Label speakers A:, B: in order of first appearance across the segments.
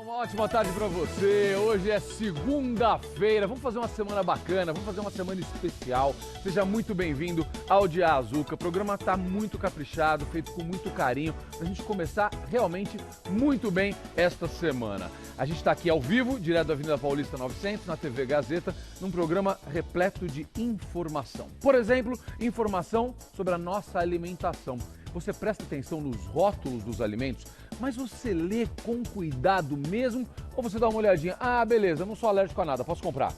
A: Uma ótima tarde para você. Hoje é segunda-feira. Vamos fazer uma semana bacana, vamos fazer uma semana especial. Seja muito bem-vindo ao Dia Azuca. O programa está muito caprichado, feito com muito carinho, para a gente começar realmente muito bem esta semana. A gente está aqui ao vivo, direto da Avenida Paulista 900, na TV Gazeta, num programa repleto de informação. Por exemplo, informação sobre a nossa alimentação. Você presta atenção nos rótulos dos alimentos, mas você lê com cuidado mesmo ou você dá uma olhadinha? Ah, beleza, não sou alérgico a nada, posso comprar?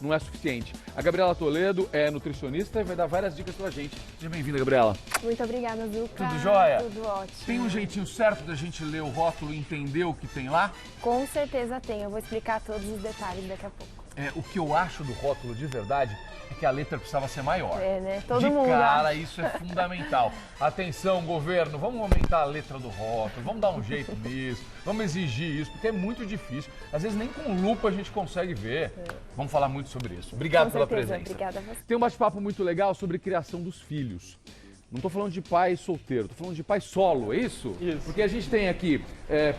A: Não é suficiente. A Gabriela Toledo é nutricionista e vai dar várias dicas pra gente. Seja bem-vinda, Gabriela.
B: Muito obrigada, Zuca.
A: Tudo jóia?
B: Tudo ótimo.
A: Tem um jeitinho certo da gente ler o rótulo e entender o que tem lá?
B: Com certeza tem, eu vou explicar todos os detalhes daqui a pouco.
A: O que eu acho do rótulo de verdade é que a letra precisava ser maior.
B: É, né? Todo
A: de
B: mundo
A: cara,
B: acha.
A: isso é fundamental. Atenção, governo, vamos aumentar a letra do rótulo, vamos dar um jeito nisso, vamos exigir isso, porque é muito difícil. Às vezes nem com lupa a gente consegue ver. Vamos falar muito sobre isso. Obrigado pela presença.
B: Obrigada a você.
A: Tem um bate-papo muito legal sobre criação dos filhos. Não estou falando de pai solteiro, estou falando de pai solo, é isso?
C: Isso.
A: Porque a gente tem aqui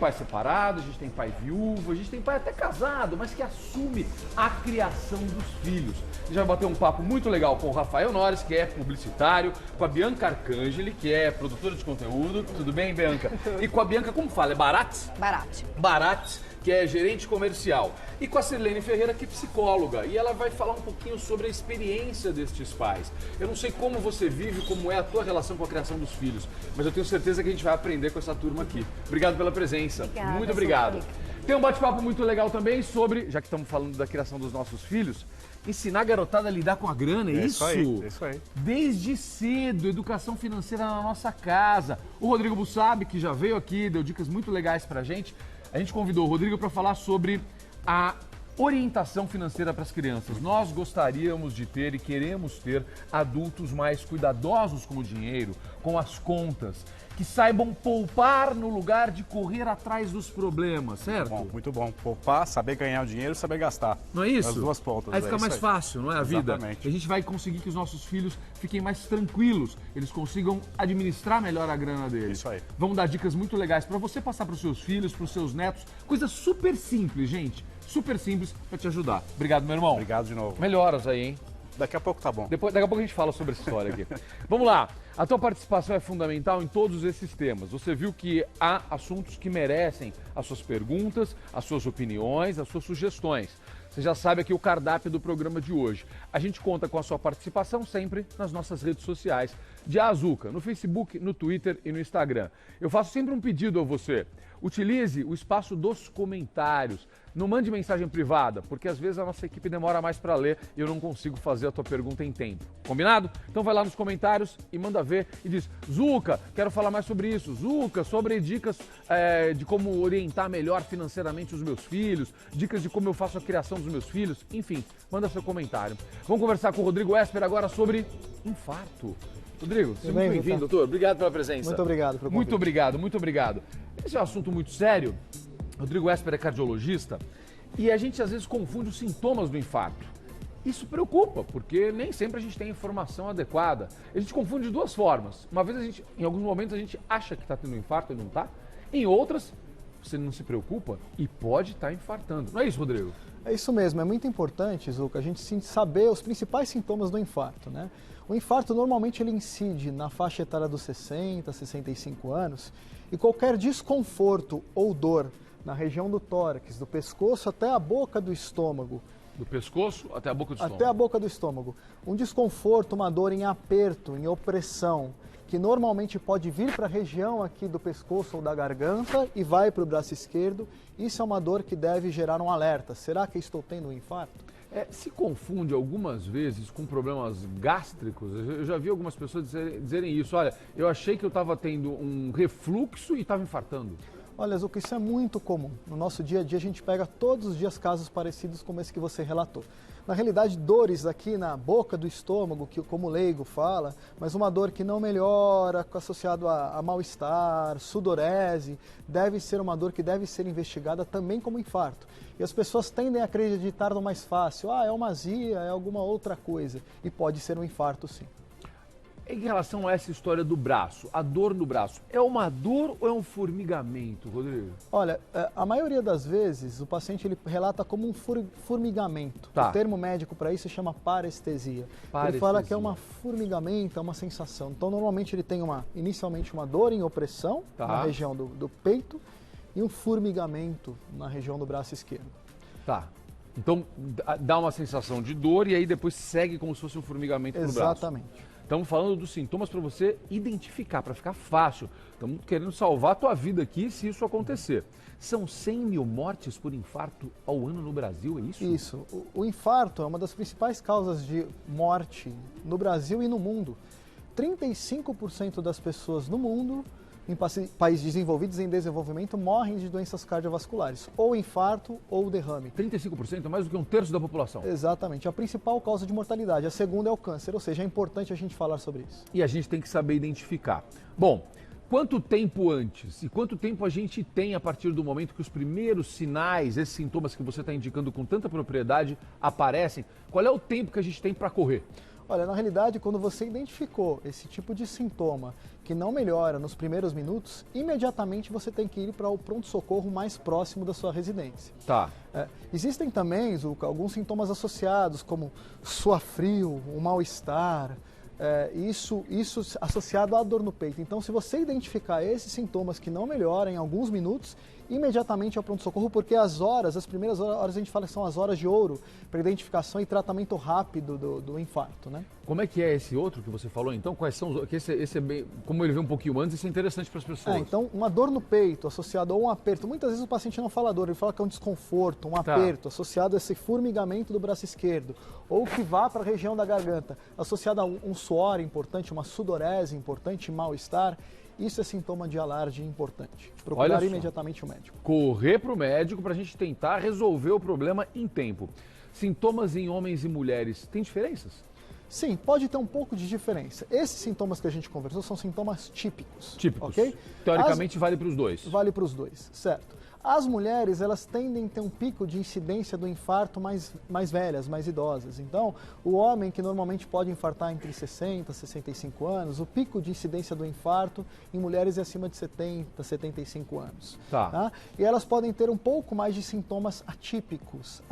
A: pai separado, a gente tem pai viúvo, a gente tem pai até casado, mas que assume a criação dos filhos. A gente vai bater um papo muito legal com o Rafael Nores, que é publicitário, com a Bianca Arcangeli, que é produtora de conteúdo. Tudo bem, Bianca? E com a Bianca, como fala? É Baratz?
B: Barato.
A: Baratz, que é gerente comercial. E com a Sirlene Ferreira, que é psicóloga. E ela vai falar um pouquinho sobre a experiência destes pais. Eu não sei como você vive, como é a tua relação com a criação dos filhos, mas eu tenho certeza que a gente vai aprender com essa turma aqui. Obrigado pela presença.
B: Obrigada,
A: Muito obrigado.
B: Sofia.
A: Tem um bate-papo muito legal também sobre, já que estamos falando da criação dos nossos filhos, ensinar a garotada a lidar com a grana, é isso?
C: Isso aí.
A: Desde cedo, educação financeira na nossa casa. O Rodrigo Bussab, que já veio aqui, deu dicas muito legais pra gente. A gente convidou o Rodrigo para falar sobre a orientação financeira para as crianças. Nós gostaríamos de ter e queremos ter adultos mais cuidadosos com o dinheiro, com as contas, que saibam poupar no lugar de correr atrás dos problemas, certo?
C: Muito bom. Poupar, saber ganhar o dinheiro e saber gastar.
A: Não é isso?
C: As duas pontas.
A: Aí fica
C: isso
A: mais
C: aí.
A: fácil, não é a vida?
C: Exatamente.
A: A gente vai conseguir que os nossos filhos fiquem mais tranquilos, eles consigam administrar melhor a grana deles.
C: Isso aí.
A: Vamos dar dicas muito legais para você passar para os seus filhos, para os seus netos. Coisa super simples, gente. Super simples para te ajudar. Obrigado, meu irmão.
C: Obrigado de novo.
A: Melhoras aí, hein?
C: Daqui a pouco tá bom.
A: Daqui a pouco a gente fala sobre essa história aqui. Vamos lá. A tua participação é fundamental em todos esses temas. Você viu que há assuntos que merecem as suas perguntas, as suas opiniões, as suas sugestões. Você já sabe aqui o cardápio do programa de hoje. A gente conta com a sua participação sempre nas nossas redes sociais de Azuca, no Facebook, no Twitter e no Instagram. Eu faço sempre um pedido a você. Utilize o espaço dos comentários. Não mande mensagem privada, porque às vezes a nossa equipe demora mais para ler e eu não consigo fazer a tua pergunta em tempo. Combinado? Então vai lá nos comentários e manda ver e diz: Zuca, quero falar mais sobre isso. Zuca, sobre dicas de como orientar melhor financeiramente os meus filhos, dicas de como eu faço a criação dos meus filhos. Enfim, manda seu comentário. Vamos conversar com o Rodrigo Esper agora sobre infarto. Rodrigo, seja muito bem-vindo, doutor. Obrigado pela presença.
D: Muito obrigado pelo convite.
A: Muito obrigado, muito obrigado. Esse é um assunto muito sério. Rodrigo Esper é cardiologista e a gente às vezes confunde os sintomas do infarto. Isso preocupa, porque nem sempre a gente tem a informação adequada. A gente confunde de duas formas. Uma vez em alguns momentos a gente acha que está tendo um infarto e não está. Em outras, você não se preocupa e pode estar infartando. Não é isso, Rodrigo?
D: É isso mesmo, é muito importante, Zuca, a gente saber os principais sintomas do infarto, né? O infarto normalmente ele incide na faixa etária dos 60, 65 anos e qualquer desconforto ou dor na região do tórax, do pescoço até a boca do estômago.
A: Do pescoço até a boca do estômago.
D: Até a boca do estômago. Um desconforto, uma dor em aperto, em opressão, que normalmente pode vir para a região aqui do pescoço ou da garganta e vai para o braço esquerdo. Isso é uma dor que deve gerar um alerta. Será que estou tendo um infarto?
A: Se confunde algumas vezes com problemas gástricos. Eu já vi algumas pessoas dizerem isso. Olha, eu achei que eu estava tendo um refluxo e estava infartando.
D: Olha, Zuca, isso é muito comum. No nosso dia a dia a gente pega todos os dias casos parecidos como esse que você relatou. Na realidade, dores aqui na boca do estômago, que como leigo fala, mas uma dor que não melhora, associado a mal-estar, sudorese, deve ser uma dor que deve ser investigada também como infarto. E as pessoas tendem a acreditar no mais fácil, é uma azia, é alguma outra coisa, e pode ser um infarto sim.
A: Em relação a essa história do braço, a dor no braço, é uma dor ou é um formigamento, Rodrigo?
D: Olha, a maioria das vezes o paciente ele relata como um formigamento.
A: Tá.
D: O termo médico para isso se chama parestesia. Ele fala que é um formigamento, é uma sensação. Então, normalmente ele tem inicialmente uma dor em opressão na região do peito e um formigamento na região do braço esquerdo.
A: Tá. Então, dá uma sensação de dor e aí depois segue como se fosse um formigamento no braço.
D: Exatamente.
A: Estamos falando dos sintomas para você identificar, para ficar fácil. Estamos querendo salvar a tua vida aqui se isso acontecer. São 100 mil mortes por infarto ao ano no Brasil, é isso?
D: Isso. O infarto é uma das principais causas de morte no Brasil e no mundo. 35% das pessoas no mundo, em países desenvolvidos e em desenvolvimento, morrem de doenças cardiovasculares, ou infarto ou derrame.
A: 35% é mais do que um terço da população.
D: Exatamente. A principal causa de mortalidade. A segunda é o câncer, ou seja, é importante a gente falar sobre isso.
A: E a gente tem que saber identificar. Bom, quanto tempo antes e quanto tempo a gente tem a partir do momento que os primeiros sinais, esses sintomas que você está indicando com tanta propriedade, aparecem? Qual é o tempo que a gente tem para correr?
D: Olha, na realidade, quando você identificou esse tipo de sintoma que não melhora nos primeiros minutos, imediatamente você tem que ir para o pronto-socorro mais próximo da sua residência.
A: Tá.
D: Existem também alguns sintomas associados, como suar frio, um mal-estar, isso associado à dor no peito. Então, se você identificar esses sintomas que não melhoram em alguns minutos, imediatamente ao pronto-socorro, porque as primeiras horas a gente fala que são as horas de ouro para identificação e tratamento rápido do infarto, né?
A: Como é que é esse outro que você falou, então? Quais são os... Esse é bem... Como ele veio um pouquinho antes, isso é interessante para as pessoas.
D: Então, uma dor no peito associada a um aperto. Muitas vezes o paciente não fala dor, ele fala que é um desconforto, um aperto associado a esse formigamento do braço esquerdo, ou que vá para a região da garganta, associado a um suor importante, uma sudorese importante, mal-estar. Isso é sintoma de alarde importante. Procurar imediatamente o médico.
A: Correr para o médico para a gente tentar resolver o problema em tempo. Sintomas em homens e mulheres, tem diferenças?
D: Sim, pode ter um pouco de diferença. Esses sintomas que a gente conversou são sintomas típicos.
A: Típicos.
D: Okay?
A: Teoricamente vale para os dois.
D: Vale para os dois, certo. As mulheres, elas tendem a ter um pico de incidência do infarto mais velhas, mais idosas. Então, o homem que normalmente pode infartar entre 60 e 65 anos, o pico de incidência do infarto em mulheres é acima de 70, 75 anos. Tá? E elas podem ter um pouco mais de sintomas atípicos.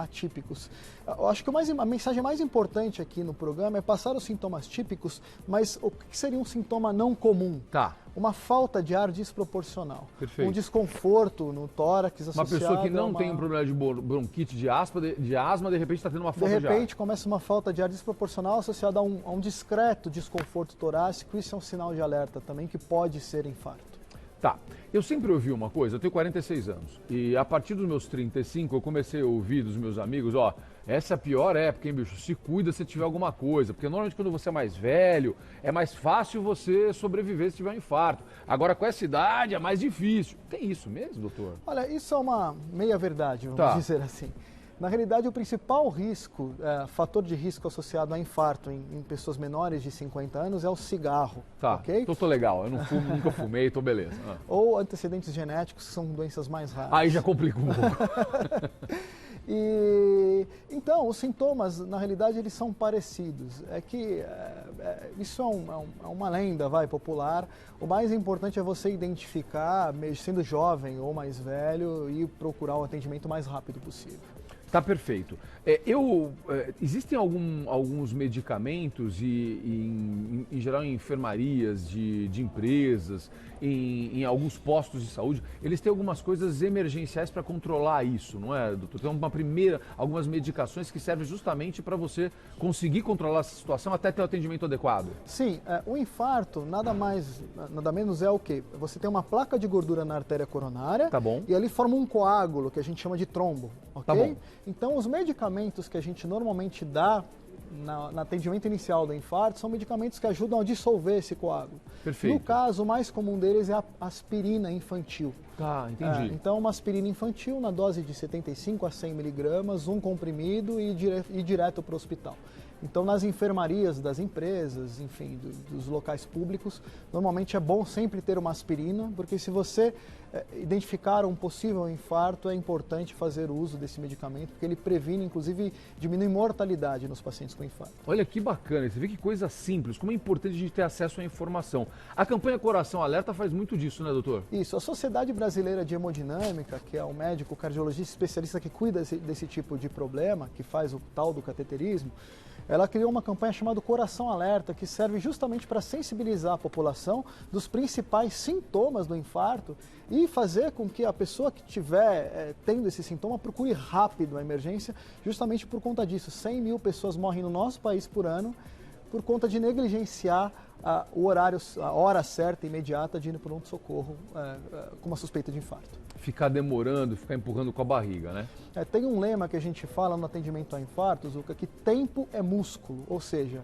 D: Eu acho que a mensagem mais importante aqui no programa é passar os sintomas típicos, mas o que seria um sintoma não comum?
A: Tá.
D: Uma falta de ar desproporcional.
A: Perfeito.
D: Um desconforto no tórax associado.
A: Uma pessoa que não tem um problema de bronquite, de asma, de repente está tendo uma falta de ar.
D: De repente começa uma falta de ar desproporcional associada a um discreto desconforto torácico. Isso é um sinal de alerta também que pode ser infarto.
A: Tá. Eu sempre ouvi uma coisa, eu tenho 46 anos, e a partir dos meus 35 eu comecei a ouvir dos meus amigos, essa é a pior época, hein, bicho? Se cuida se tiver alguma coisa, porque normalmente quando você é mais velho, é mais fácil você sobreviver se tiver um infarto. Agora com essa idade é mais difícil. Tem isso mesmo, doutor?
D: Olha, isso é uma meia-verdade, vamos dizer assim. Na realidade, o principal risco, fator de risco associado a infarto em pessoas menores de 50 anos é o cigarro.
A: Tá,
D: okay?
A: Então tô legal, eu não fumo, nunca fumei, tô beleza.
D: Ou antecedentes genéticos, que são doenças mais raras.
A: Aí já complica um pouco.
D: Então, os sintomas, na realidade, eles são parecidos. É que isso é uma lenda, popular. O mais importante é você identificar, sendo jovem ou mais velho, e procurar o atendimento o mais rápido possível.
A: Tá perfeito. Existem alguns medicamentos e em geral em enfermarias de empresas, em alguns postos de saúde, eles têm algumas coisas emergenciais para controlar isso, não é, doutor? Tem algumas medicações que servem justamente para você conseguir controlar essa situação até ter o atendimento adequado.
D: Sim, o infarto nada menos é o quê? Você tem uma placa de gordura na artéria coronária.
A: Tá bom.
D: E ali forma um coágulo que a gente chama de trombo, ok?
A: Tá bom.
D: Então, os medicamentos que a gente normalmente dá no atendimento inicial do infarto são medicamentos que ajudam a dissolver esse coágulo.
A: Perfeito.
D: No caso, o mais comum deles é a aspirina infantil.
A: Tá, entendi.
D: Então, uma aspirina infantil na dose de 75 a 100 miligramas, um comprimido e ir direto para o hospital. Então, nas enfermarias das empresas, enfim, dos locais públicos, normalmente é bom sempre ter uma aspirina, porque se você identificar um possível infarto, é importante fazer uso desse medicamento, porque ele previne, inclusive, diminui mortalidade nos pacientes com infarto.
A: Olha que bacana, você vê que coisa simples, como é importante a gente ter acesso à informação. A campanha Coração Alerta faz muito disso, né, doutor?
D: Isso, a Sociedade Brasileira de Hemodinâmica, que é um médico cardiologista especialista que cuida desse tipo de problema, que faz o tal do cateterismo, ela criou uma campanha chamada Coração Alerta, que serve justamente para sensibilizar a população dos principais sintomas do infarto e fazer com que a pessoa que estiver tendo esse sintoma procure rápido a emergência, justamente por conta disso. 100 mil pessoas morrem no nosso país por ano por conta de negligenciar a hora certa e imediata de ir no pronto-socorro com uma suspeita de infarto.
A: Ficar demorando, ficar empurrando com a barriga, né?
D: Tem um lema que a gente fala no atendimento a infartos, Zucca, que tempo é músculo, ou seja,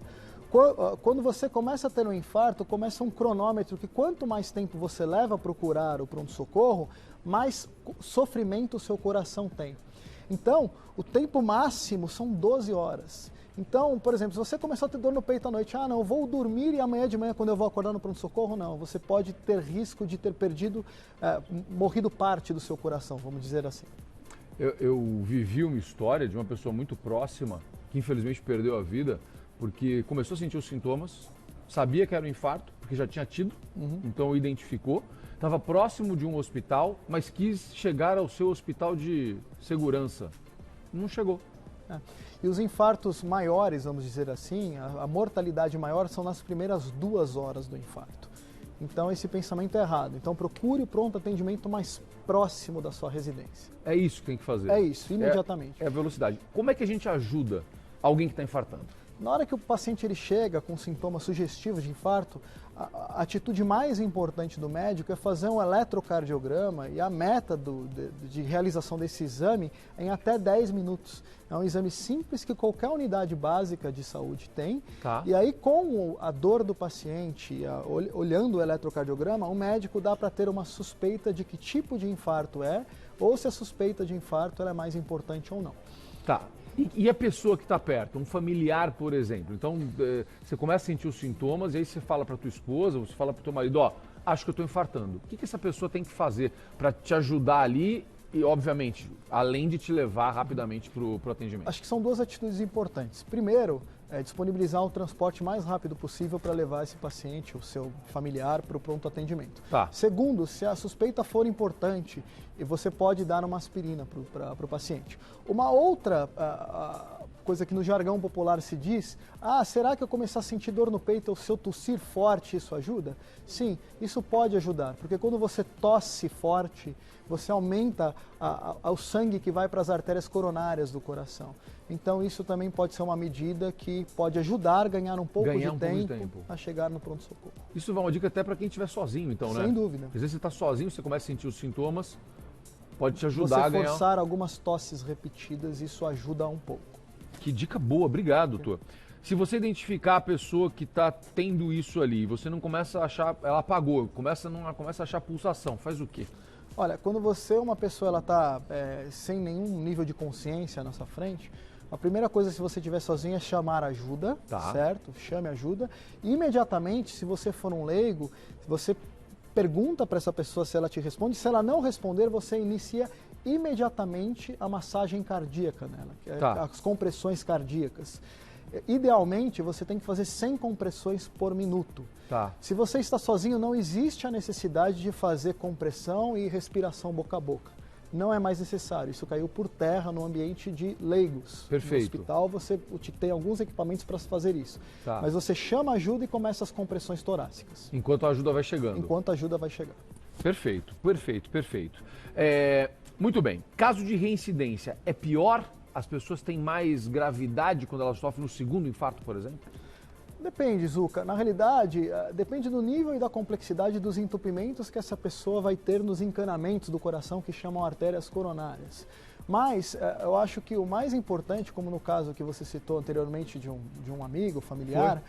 D: quando você começa a ter um infarto, começa um cronômetro que quanto mais tempo você leva a procurar o pronto-socorro, mais sofrimento o seu coração tem. Então, o tempo máximo são 12 horas. Então, por exemplo, se você começou a ter dor no peito à noite, não, eu vou dormir e amanhã de manhã, quando eu vou acordar no pronto-socorro, não. Você pode ter risco de ter morrido parte do seu coração, vamos dizer assim.
A: Eu vivi uma história de uma pessoa muito próxima que infelizmente perdeu a vida porque começou a sentir os sintomas, sabia que era um infarto, porque já tinha tido, então identificou, estava próximo de um hospital, mas quis chegar ao seu hospital de segurança. Não chegou.
D: E os infartos maiores, vamos dizer assim, a mortalidade maior são nas primeiras 2 horas do infarto. Então esse pensamento é errado. Então procure o pronto atendimento mais próximo da sua residência.
A: É isso que tem que fazer.
D: É isso, imediatamente.
A: É a velocidade. Como é que a gente ajuda alguém que está infartando?
D: Na hora que o paciente ele chega com sintomas sugestivos de infarto, a atitude mais importante do médico é fazer um eletrocardiograma e a meta de realização desse exame é em até 10 minutos. É um exame simples que qualquer unidade básica de saúde tem.
A: Tá.
D: E aí, com a dor do paciente, olhando o eletrocardiograma, o médico dá para ter uma suspeita de que tipo de infarto é, ou se a suspeita de infarto ela é mais importante ou não.
A: Tá. E a pessoa que está perto, um familiar, por exemplo. Então, você começa a sentir os sintomas e aí você fala para tua esposa, você fala para o teu marido, acho que eu estou infartando. O que essa pessoa tem que fazer para te ajudar ali e, obviamente, além de te levar rapidamente para o atendimento?
D: Acho que são 2 atitudes importantes. Primeiro, disponibilizar o transporte mais rápido possível para levar esse paciente, o seu familiar, para o pronto atendimento.
A: Tá.
D: Segundo, se a suspeita for importante, você pode dar uma aspirina para o paciente. Uma outra coisa que no jargão popular se diz, será que eu começar a sentir dor no peito ou se eu tossir forte, isso ajuda? Sim, isso pode ajudar, porque quando você tosse forte, você aumenta o sangue que vai para as artérias coronárias do coração. Então isso também pode ser uma medida que pode ajudar a ganhar um pouco de tempo a chegar no pronto-socorro.
A: Isso vai uma dica até para quem estiver sozinho, então, né?
D: Sem dúvida.
A: Às vezes você está sozinho, você começa a sentir os sintomas, pode te ajudar a ganhar.
D: Você forçar algumas tosses repetidas, isso ajuda um pouco.
A: Que dica boa, obrigado, doutor. Se você identificar a pessoa que está tendo isso ali, você não começa a achar, ela apagou, começa a achar pulsação, faz o quê?
D: Olha, quando uma pessoa está sem nenhum nível de consciência na sua frente, a primeira coisa, se você estiver sozinho, é chamar ajuda, certo? Chame ajuda. E, imediatamente, se você for um leigo, você pergunta para essa pessoa se ela te responde. Se ela não responder, você inicia imediatamente a massagem cardíaca nela, as compressões cardíacas. Idealmente, você tem que fazer 100 compressões por minuto. Se você está sozinho, não existe a necessidade de fazer compressão e respiração boca a boca. Não é mais necessário. Isso caiu por terra no ambiente de leigos.
A: Perfeito.
D: No hospital, você tem alguns equipamentos para fazer isso. Mas você chama ajuda e começa as compressões torácicas.
A: Enquanto a ajuda vai chegando.
D: Enquanto a ajuda vai chegar.
A: Perfeito, perfeito, perfeito. Muito bem. Caso de reincidência, é pior? As pessoas têm mais gravidade quando elas sofrem no segundo infarto, por exemplo?
D: Depende, Zucca. Na realidade, depende do nível e da complexidade dos entupimentos que essa pessoa vai ter nos encanamentos do coração, que chamam artérias coronárias. Mas eu acho que o mais importante, como no caso que você citou anteriormente de um amigo, familiar,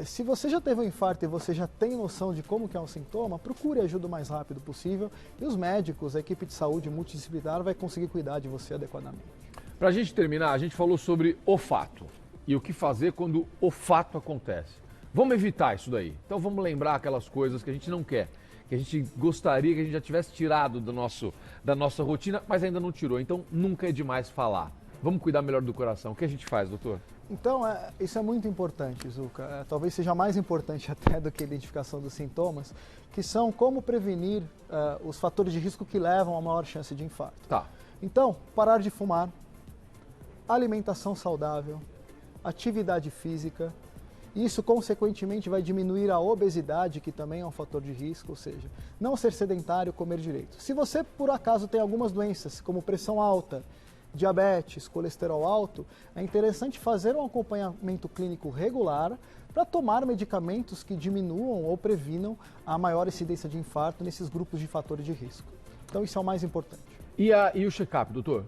D: Se você já teve um infarto e você já tem noção de como que é um sintoma, procure ajuda o mais rápido possível e os médicos, a equipe de saúde multidisciplinar vai conseguir cuidar de você adequadamente.
A: Para a gente terminar, a gente falou sobre o fato e o que fazer quando o fato acontece. Vamos evitar isso daí. Então vamos lembrar aquelas coisas que a gente não quer, que a gente gostaria que a gente já tivesse tirado da nossa rotina, mas ainda não tirou. Então nunca é demais falar. Vamos cuidar melhor do coração. O que a gente faz, doutor?
D: Então, isso é muito importante, Zucca. Talvez seja mais importante até do que a identificação dos sintomas, que são como prevenir os fatores de risco que levam a maior chance de infarto.
A: Tá.
D: Então, parar de fumar, alimentação saudável, atividade física. Isso, consequentemente, vai diminuir a obesidade, que também é um fator de risco, ou seja, não ser sedentário, comer direito. Se você, por acaso, tem algumas doenças, como pressão alta, diabetes, colesterol alto, é interessante fazer um acompanhamento clínico regular para tomar medicamentos que diminuam ou previnam a maior incidência de infarto nesses grupos de fatores de risco. Então, isso é o mais importante.
A: E o check-up, doutor?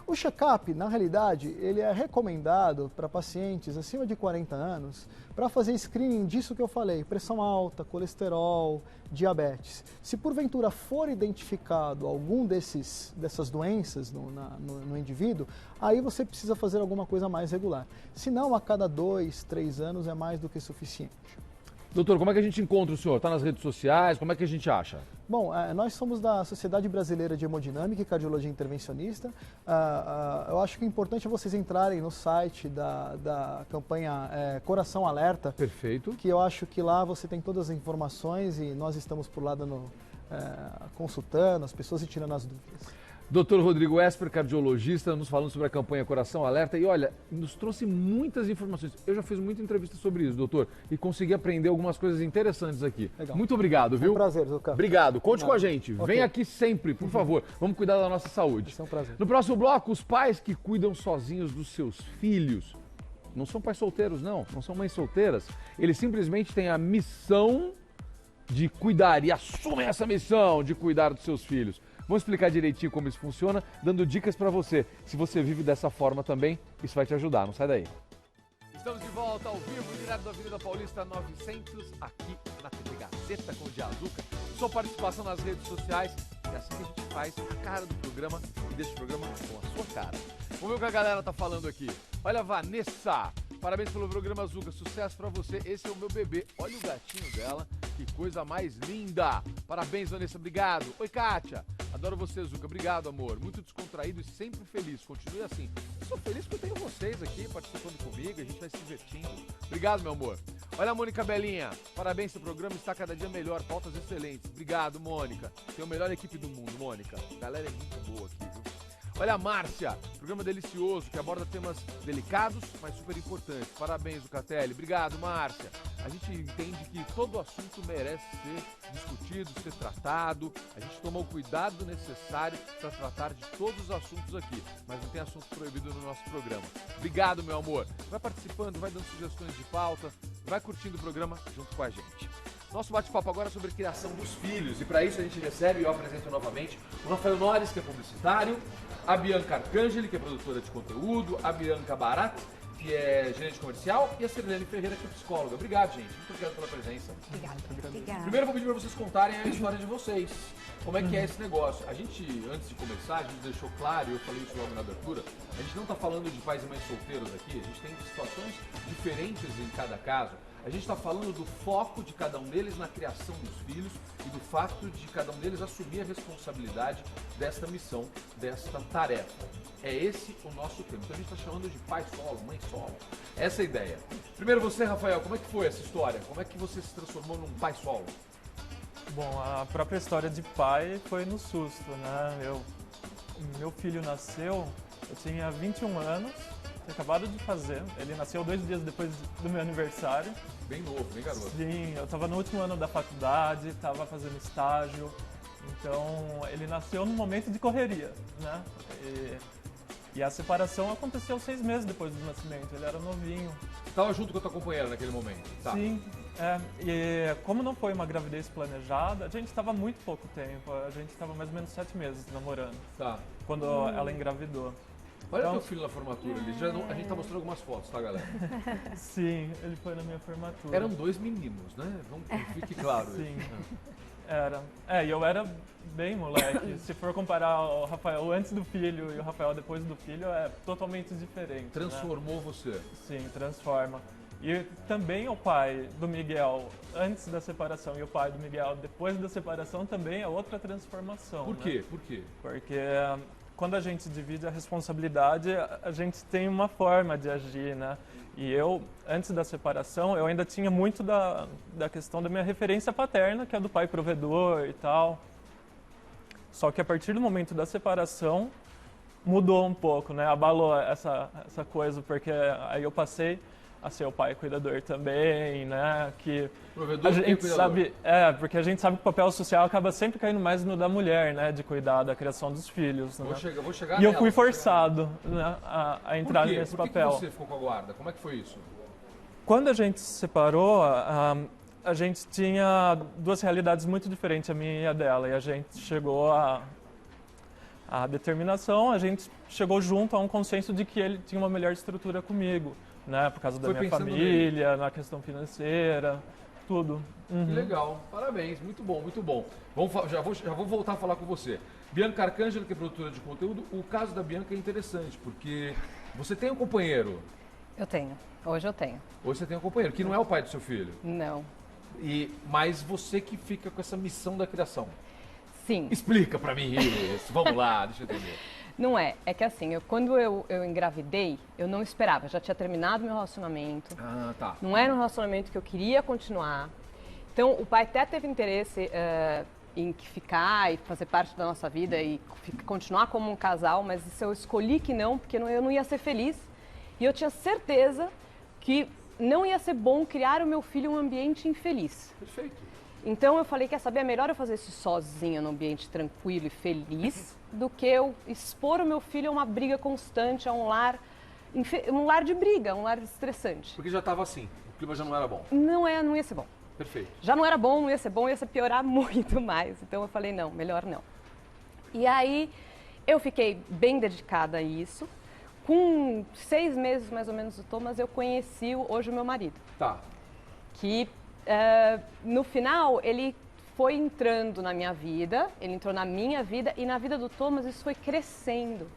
D: O check-up, na realidade, ele é recomendado para pacientes acima de 40 anos para fazer screening disso que eu falei, pressão alta, colesterol, diabetes. Se porventura for identificado algum dessas doenças no indivíduo, aí você precisa fazer alguma coisa mais regular. Se não, a cada 2, 3 anos é mais do que suficiente.
A: Doutor, como é que a gente encontra o senhor? Está nas redes sociais? Como é que a gente acha?
D: Bom, nós somos da Sociedade Brasileira de Hemodinâmica e Cardiologia Intervencionista. Eu acho que o importante é vocês entrarem no site da campanha Coração Alerta.
A: Perfeito.
D: Que eu acho que lá você tem todas as informações e nós estamos por lá consultando as pessoas e tirando as dúvidas.
A: Dr. Rodrigo Esper, cardiologista, nos falando sobre a campanha Coração Alerta. E olha, nos trouxe muitas informações. Eu já fiz muita entrevista sobre isso, doutor, e consegui aprender algumas coisas interessantes aqui. Legal. Muito obrigado, viu?
D: É um prazer, Zucca.
A: Obrigado. Conte com a gente. Okay. Vem aqui sempre, por favor. Vamos cuidar da nossa saúde.
D: É um prazer.
A: No próximo bloco, os pais que cuidam sozinhos dos seus filhos. Não são pais solteiros, não são mães solteiras. Eles simplesmente têm a missão de cuidar e assumem essa missão de cuidar dos seus filhos. Vamos explicar direitinho como isso funciona, dando dicas para você. Se você vive dessa forma também, isso vai te ajudar. Não sai daí. Estamos de volta ao vivo, direto da Avenida Paulista 900, aqui na TV Gazeta com o Diazuca. Sua participação nas redes sociais, é assim que a gente faz a cara do programa e deixa o programa com a sua cara. Vamos ver o que a galera tá falando aqui. Olha, Vanessa, parabéns pelo programa, Zucca, sucesso pra você, esse é o meu bebê. Olha o gatinho dela, que coisa mais linda. Parabéns, Vanessa, obrigado. Oi, Kátia, adoro você, Zucca, obrigado, amor. Muito descontraído e sempre feliz, continue assim. Eu sou feliz que eu tenho vocês aqui participando comigo, a gente vai se divertindo. Obrigado, meu amor. Olha a Mônica Belinha, parabéns, seu programa está cada dia melhor, pautas excelentes. Obrigado, Mônica. Tem a melhor equipe do mundo, Mônica. A galera é muito boa aqui, viu? Olha a Márcia, programa delicioso que aborda temas delicados, mas super importantes. Parabéns, Zucatelli. Obrigado, Márcia. A gente entende que todo assunto merece ser discutido, ser tratado. A gente toma o cuidado necessário para tratar de todos os assuntos aqui, mas não tem assunto proibido no nosso programa. Obrigado, meu amor. Vai participando, vai dando sugestões de pauta, vai curtindo o programa junto com a gente. Nosso bate-papo agora é sobre a criação dos filhos e para isso a gente recebe, e eu apresento novamente, o Rafael Nores, que é publicitário, a Bianca Arcangeli, que é produtora de conteúdo, a Bianca Barat, que é gerente comercial, e a Sirlene Ferreira, que é psicóloga. Obrigado, gente. Muito obrigado pela presença.
B: Obrigada.
A: Primeiro eu vou pedir para vocês contarem a história de vocês. Como é que é esse negócio? A gente, antes de começar, a gente deixou claro, e eu falei isso logo na abertura, a gente não está falando de pais e mães solteiros aqui, a gente tem situações diferentes em cada caso. A gente está falando do foco de cada um deles na criação dos filhos e do fato de cada um deles assumir a responsabilidade desta missão, desta tarefa. É esse o nosso tema. Então a gente está chamando de pai solo, mãe solo. Essa é a ideia. Primeiro você, Rafael, como é que foi essa história? Como é que você se transformou num pai solo?
E: Bom, a própria história de pai foi no susto, né? Meu filho nasceu, eu tinha 21 anos, tinha acabado de fazer. Ele nasceu 2 dias depois do meu aniversário.
A: Bem novo, bem garoto.
E: Sim, eu estava no último ano da faculdade, estava fazendo estágio. Então, ele nasceu num momento de correria, né? E a separação aconteceu 6 meses depois do nascimento, ele era novinho.
A: Você estava junto com a tua companheira naquele momento? Tá.
E: Sim, e como não foi uma gravidez planejada, a gente estava muito pouco tempo, a gente estava mais ou menos 7 meses namorando.
A: Tá.
E: Quando ela engravidou.
A: Olha
E: Então,
A: teu filho na formatura ali. A gente tá mostrando algumas fotos, tá, galera?
E: sim, ele foi na minha formatura.
A: Eram 2 meninos, né? Vamos que fique claro.
E: Sim.
A: Isso.
E: Era. E eu era bem moleque. Se for comparar o Rafael antes do filho e o Rafael depois do filho, é totalmente diferente.
A: Transformou você.
E: Né? Sim, transforma. E também o pai do Miguel antes da separação e o pai do Miguel depois da separação também é outra transformação.
A: Por quê? Por quê?
E: Porque quando a gente divide a responsabilidade, a gente tem uma forma de agir, né? E eu, antes da separação, eu ainda tinha muito da questão da minha referência paterna, que é do pai provedor e tal. Só que a partir do momento da separação, mudou um pouco, né? Abalou essa coisa, porque aí eu passei a ser o pai cuidador também, né? Que
A: Provedor
E: a gente
A: e cuidador.
E: sabe, porque a gente sabe que o papel social acaba sempre caindo mais no da mulher, né? De cuidar da criação dos filhos. Né?
A: Vou chegar
E: E eu
A: nela,
E: fui
A: vou chegar
E: forçado, né, a entrar
A: nela.
E: nesse
A: Por que
E: papel.
A: que você ficou com a guarda? Como é que foi isso?
E: Quando a gente se separou, a gente tinha duas realidades muito diferentes, a minha e a dela, e a gente chegou a determinação, a gente chegou junto a um consenso de que ele tinha uma melhor estrutura comigo, né, por causa da
A: Foi
E: minha
A: pensando
E: família, na questão financeira, tudo.
A: Que legal, parabéns, muito bom, muito bom. Já vou voltar a falar com você. Bianca Arcângelo, que é produtora de conteúdo, o caso da Bianca é interessante, porque você tem um companheiro.
F: Eu tenho, hoje eu tenho.
A: Hoje você tem um companheiro, que não é o pai do seu filho.
F: Não.
A: Mas você que fica com essa missão da criação.
F: Sim.
A: Explica pra mim isso, vamos lá, deixa eu entender.
F: Não é, é que assim, quando eu engravidei, eu não esperava, já tinha terminado meu relacionamento.
A: Ah, tá.
F: Não era um relacionamento que eu queria continuar. Então, o pai até teve interesse em ficar e fazer parte da nossa vida e continuar como um casal, mas isso eu escolhi que não, porque eu não ia ser feliz. E eu tinha certeza que não ia ser bom criar o meu filho em um ambiente infeliz.
A: Perfeito.
F: Então eu falei, quer saber, é melhor eu fazer isso sozinha num ambiente tranquilo e feliz do que eu expor o meu filho a uma briga constante, a um lar de briga, um lar estressante.
A: Porque já estava assim, o clima já não era bom.
F: Não ia ser bom.
A: Perfeito.
F: Já não era bom, não ia ser bom, ia se piorar muito mais. Então eu falei, não, melhor não. E aí eu fiquei bem dedicada a isso. Com 6 meses mais ou menos do Thomas, eu conheci hoje o meu marido.
A: Tá.
F: Que no final ele foi entrando na minha vida, ele entrou na minha vida e na vida do Thomas isso foi crescendo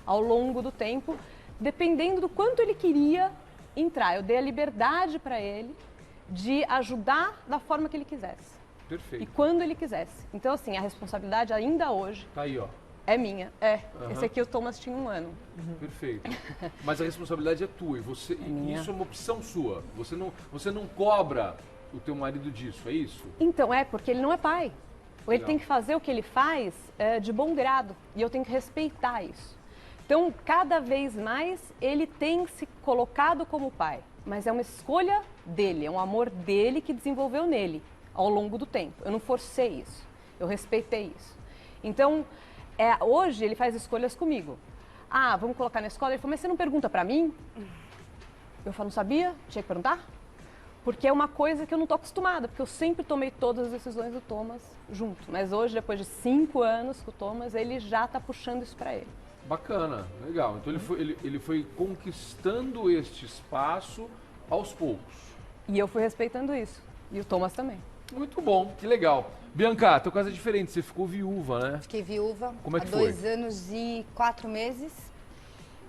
F: ao longo do tempo, dependendo do quanto ele queria entrar. Eu dei a liberdade para ele de ajudar da forma que ele quisesse.
A: Perfeito.
F: E quando ele quisesse. Então, assim, a responsabilidade ainda hoje
A: Tá aí, ó.
F: é minha. Esse aqui o Thomas tinha 1 ano.
A: Perfeito. Mas a responsabilidade é tua e você,
F: minha.
A: isso é uma opção sua. Você não cobra o teu marido disso, é isso?
F: Então, porque ele não é pai. Ou ele
A: Legal.
F: tem que fazer o que ele faz de bom grado. E eu tenho que respeitar isso. Então, cada vez mais, ele tem se colocado como pai. Mas é uma escolha dele, é um amor dele que desenvolveu nele ao longo do tempo. Eu não forcei isso, eu respeitei isso. Então, hoje ele faz escolhas comigo. Ah, vamos colocar na escola? Ele falou, mas você não pergunta pra mim? Eu falo, não sabia? Tinha que perguntar? Porque é uma coisa que eu não estou acostumada, porque eu sempre tomei todas as decisões do Thomas junto. Mas hoje, depois de 5 anos com o Thomas, ele já está puxando isso para ele.
A: Bacana, legal. Então ele foi conquistando este espaço aos poucos.
F: E eu fui respeitando isso. E o Thomas também.
A: Muito bom, que legal. Bianca, teu caso é diferente, você ficou viúva, né?
G: Fiquei viúva
A: Como é que
G: há
A: foi?
G: 2 anos e 4 meses.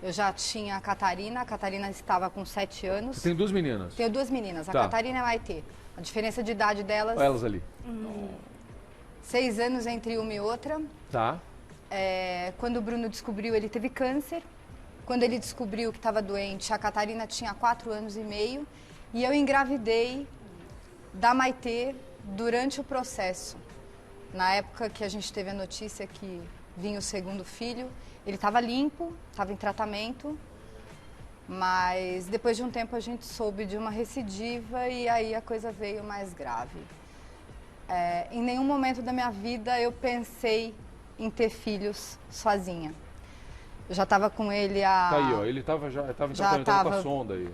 G: Eu já tinha a Catarina estava com 7 anos.
A: Você tem 2 meninas?
G: Tenho 2 meninas, a
A: Tá.
G: Catarina e a Maitê. A diferença de idade delas,
A: Olha elas ali.
G: 6 anos entre uma e outra.
A: Tá.
G: Quando o Bruno descobriu, ele teve câncer. Quando ele descobriu que estava doente, a Catarina tinha 4 anos e meio. E eu engravidei da Maitê durante o processo. Na época que a gente teve a notícia que vinha o segundo filho, ele estava limpo, estava em tratamento, mas depois de um tempo a gente soube de uma recidiva e aí a coisa veio mais grave. Em nenhum momento da minha vida eu pensei em ter filhos sozinha. Eu já estava com ele há...
A: Tá aí, ó. Ele tava em tratamento, tava com a sonda aí.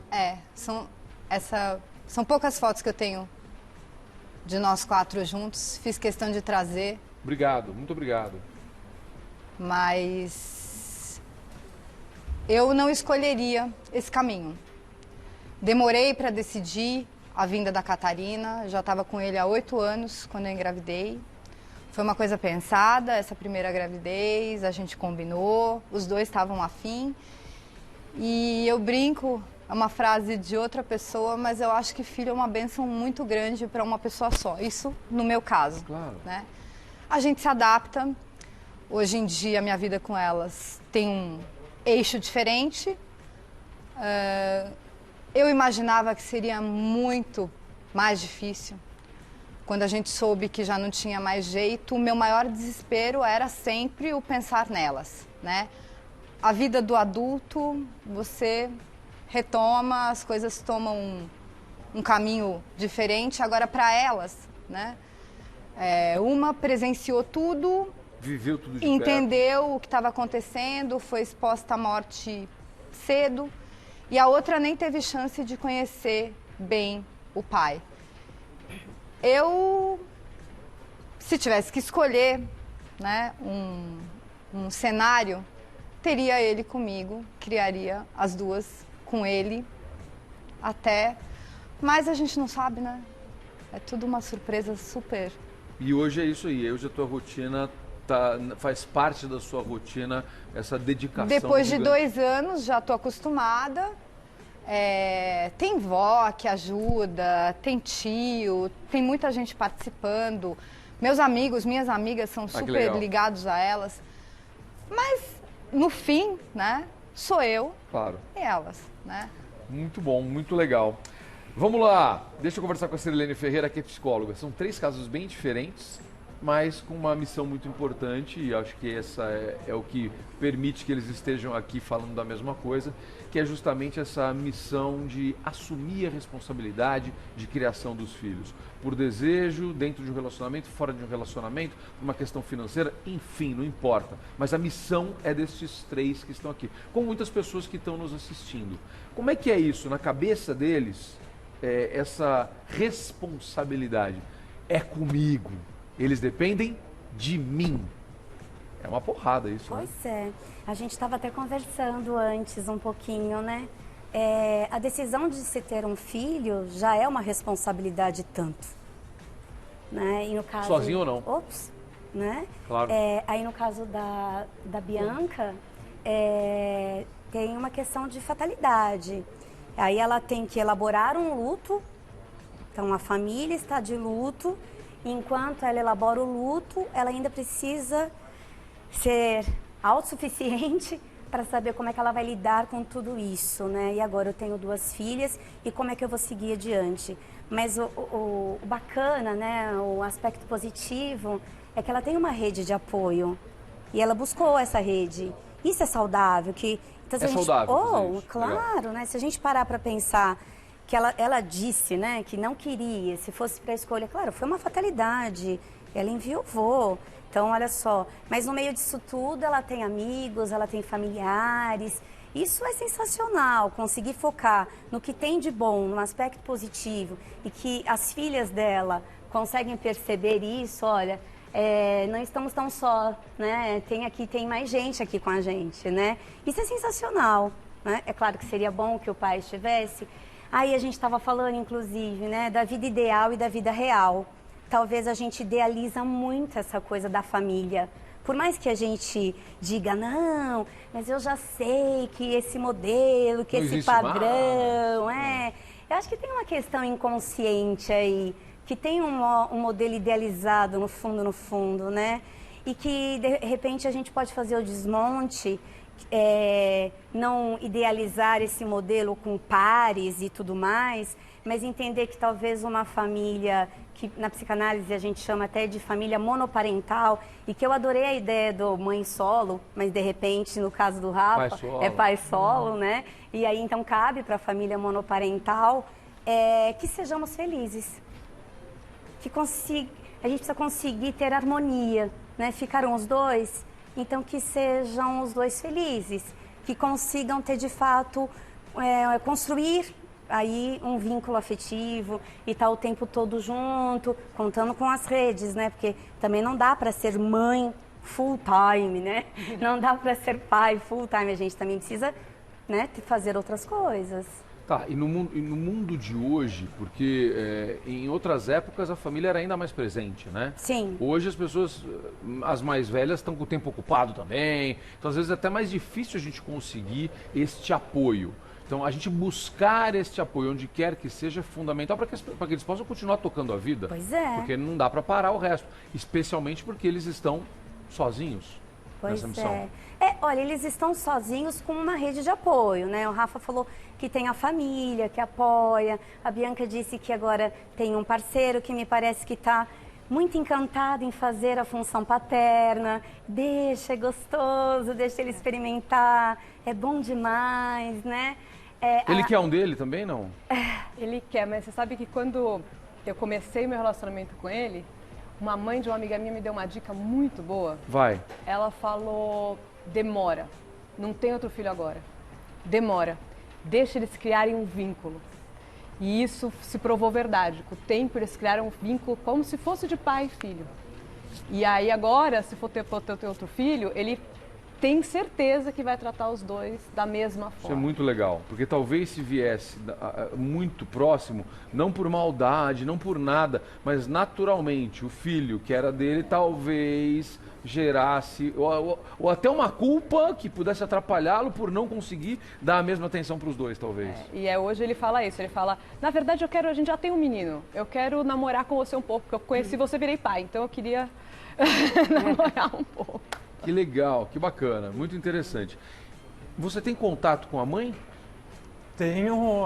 G: São poucas fotos que eu tenho de nós 4 juntos. Fiz questão de trazer.
A: Obrigado, muito obrigado.
G: Mas eu não escolheria esse caminho. Demorei para decidir a vinda da Catarina, já estava com ele há 8 anos quando eu engravidei. Foi uma coisa pensada, essa primeira gravidez, a gente combinou, os dois estavam afim. E eu brinco, é uma frase de outra pessoa, mas eu acho que filho é uma bênção muito grande para uma pessoa só. Isso no meu caso.
A: Claro.
G: Né? A gente se adapta. Hoje em dia, a minha vida com elas tem um eixo diferente. Eu imaginava que seria muito mais difícil. Quando a gente soube que já não tinha mais jeito, o meu maior desespero era sempre o pensar nelas, né? A vida do adulto, você retoma, as coisas tomam um caminho diferente. Agora, para elas, né? Uma presenciou tudo,
A: viveu tudo de
G: entendeu
A: perto.
G: O que estava acontecendo, foi exposta à morte cedo, e a outra nem teve chance de conhecer bem o pai. Eu, se tivesse que escolher, né, um cenário, teria ele comigo, criaria as duas com ele até, mas a gente não sabe, né? É tudo uma surpresa super.
A: E hoje é isso aí, hoje a tua rotina faz parte da sua rotina, essa dedicação.
G: Depois de
A: gigante.
G: 2 anos já estou acostumada. Tem vó que ajuda, tem tio, tem muita gente participando. Meus amigos, minhas amigas são super ligados a elas. Mas, no fim, né, sou eu e elas, né?
A: Muito bom, muito legal. Vamos lá, deixa eu conversar com a Cirilene Ferreira, que é psicóloga. São 3 casos bem diferentes, mas com uma missão muito importante, e acho que essa é o que permite que eles estejam aqui falando da mesma coisa, que é justamente essa missão de assumir a responsabilidade de criação dos filhos. Por desejo, dentro de um relacionamento, fora de um relacionamento, por uma questão financeira, enfim, não importa. Mas a missão é desses 3 que estão aqui, com muitas pessoas que estão nos assistindo. Como é que é isso, na cabeça deles, essa responsabilidade? É comigo. Eles dependem de mim. É uma porrada isso,
H: Pois
A: né?
H: A gente estava até conversando antes um pouquinho, né? A decisão de se ter um filho já é uma responsabilidade tanto. Né? E no caso,
A: sozinho ou não?
H: Ops, né?
A: Claro.
H: Aí no caso da Bianca, tem uma questão de fatalidade. Aí ela tem que elaborar um luto, então a família está de luto. Enquanto ela elabora o luto, ela ainda precisa ser autossuficiente para saber como é que ela vai lidar com tudo isso, né? E agora eu tenho 2 filhas e como é que eu vou seguir adiante? Mas o bacana, né? O aspecto positivo é que ela tem uma rede de apoio e ela buscou essa rede. Isso é saudável, então,
A: saudável.
H: Claro,
A: legal.
H: né? Se a gente parar para pensar que ela disse, né, que não queria, se fosse para escolha, claro, foi uma fatalidade, ela enviou. Então, olha só, mas no meio disso tudo, ela tem amigos, ela tem familiares, isso é sensacional, conseguir focar no que tem de bom, no aspecto positivo, e que as filhas dela conseguem perceber isso, olha, não estamos tão só, né, tem mais gente aqui com a gente, né, isso é sensacional, né, é claro que seria bom que o pai estivesse. Aí a gente estava falando, inclusive, né, da vida ideal e da vida real. Talvez a gente idealiza muito essa coisa da família. Por mais que a gente diga, não, mas eu já sei que esse modelo, que esse padrão, Eu acho que tem uma questão inconsciente aí, que tem um modelo idealizado no fundo, né? E que, de repente, a gente pode fazer o desmonte, não idealizar esse modelo com pares e tudo mais, mas entender que talvez uma família, que na psicanálise a gente chama até de família monoparental, e que eu adorei a ideia do mãe solo, mas de repente, no caso do Rafa, é pai solo, né? E aí então cabe para a família monoparental que sejamos felizes, que a gente precisa conseguir ter harmonia, né? Ficaram os dois, então que sejam os dois felizes, que consigam ter de fato, construir aí um vínculo afetivo e estar o tempo todo junto, contando com as redes, né? Porque também não dá para ser mãe full time, né? Não dá para ser pai full time, a gente também precisa né, fazer outras coisas.
A: Tá, e no mundo de hoje, porque em outras épocas a família era ainda mais presente, né?
H: Sim.
A: Hoje as pessoas, as mais velhas, estão com o tempo ocupado também, então às vezes é até mais difícil a gente conseguir este apoio. Então a gente buscar este apoio onde quer que seja é fundamental para que eles possam continuar tocando a vida.
H: Pois é.
A: Porque não dá para parar o resto, especialmente porque eles estão sozinhos nessa missão.
H: Olha, eles estão sozinhos com uma rede de apoio, né? O Rafa falou que tem a família que apoia, a Bianca disse que agora tem um parceiro que me parece que está muito encantado em fazer a função paterna. Deixa, é gostoso, deixa ele experimentar, é bom demais, né?
A: Ele quer um dele também, não?
F: Ele quer, mas você sabe que quando eu comecei meu relacionamento com ele, uma mãe de uma amiga minha me deu uma dica muito boa.
A: Vai.
F: Ela falou, demora, não tem outro filho agora, demora, deixa eles criarem um vínculo. E isso se provou verdade, com o tempo eles criaram um vínculo como se fosse de pai e filho. E aí agora, se for ter outro filho, ele tem certeza que vai tratar os dois da mesma forma.
A: Isso é muito legal, porque talvez se viesse muito próximo, não por maldade, não por nada, mas naturalmente o filho que era dele talvez gerasse, ou até uma culpa que pudesse atrapalhá-lo por não conseguir dar a mesma atenção para os dois, talvez.
F: Hoje ele fala isso, ele fala, na verdade a gente já tem um menino, eu quero namorar com você um pouco, porque eu conheci você, virei pai, então eu queria namorar um pouco.
A: Que legal, que bacana, muito interessante. Você tem contato com a mãe?
E: Tenho,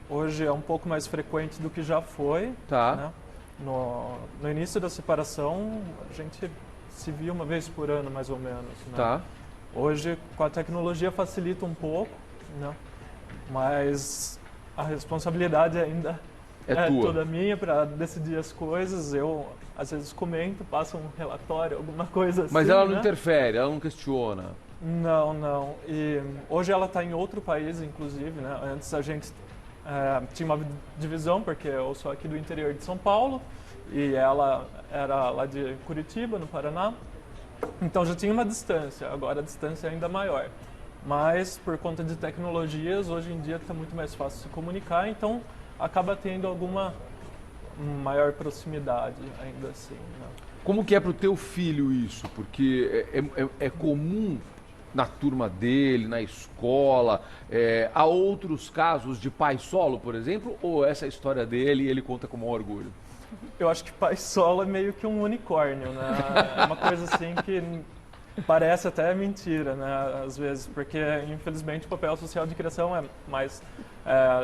E: hoje é um pouco mais frequente do que já foi.
A: Tá.
E: Né? No início da separação, a gente se via uma vez por ano, mais ou menos. Né?
A: Tá.
E: Hoje, com a tecnologia, facilita um pouco, né? Mas a responsabilidade ainda é toda minha para decidir as coisas. Eu, às vezes, comento, passo um relatório, alguma coisa assim.
A: Mas ela não
E: né?
A: interfere, ela não questiona?
E: Não. E hoje ela está em outro país, inclusive. Né? Antes a gente tinha uma divisão, porque eu sou aqui do interior de São Paulo e ela era lá de Curitiba, no Paraná. Então já tinha uma distância, agora a distância é ainda maior. Mas por conta de tecnologias, hoje em dia está muito mais fácil se comunicar, então acaba tendo alguma maior proximidade ainda assim. Né?
A: Como que é para o teu filho isso? Porque é comum na turma dele, na escola, há outros casos de pai solo, por exemplo, ou essa é a história dele e ele conta com o maior orgulho?
E: Eu acho que pai solo é meio que um unicórnio, né? É uma coisa assim que parece até mentira, né? Às vezes, porque infelizmente o papel social de criação é mais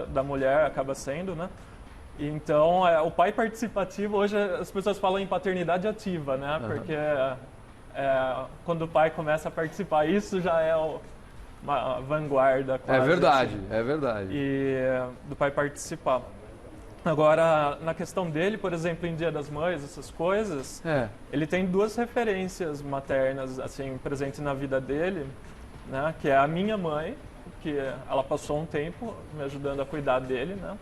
E: da mulher, acaba sendo, né? Então, o pai participativo, hoje as pessoas falam em paternidade ativa, né? Uhum. Porque quando o pai começa a participar, isso já é uma vanguarda quase.
A: É verdade,
E: assim,
A: é verdade.
E: E do pai participar. Agora, na questão dele, por exemplo, em Dia das Mães, essas coisas, ele tem duas referências maternas, assim, presentes na vida dele, né? Que é a minha mãe, que ela passou um tempo me ajudando a cuidar dele, né?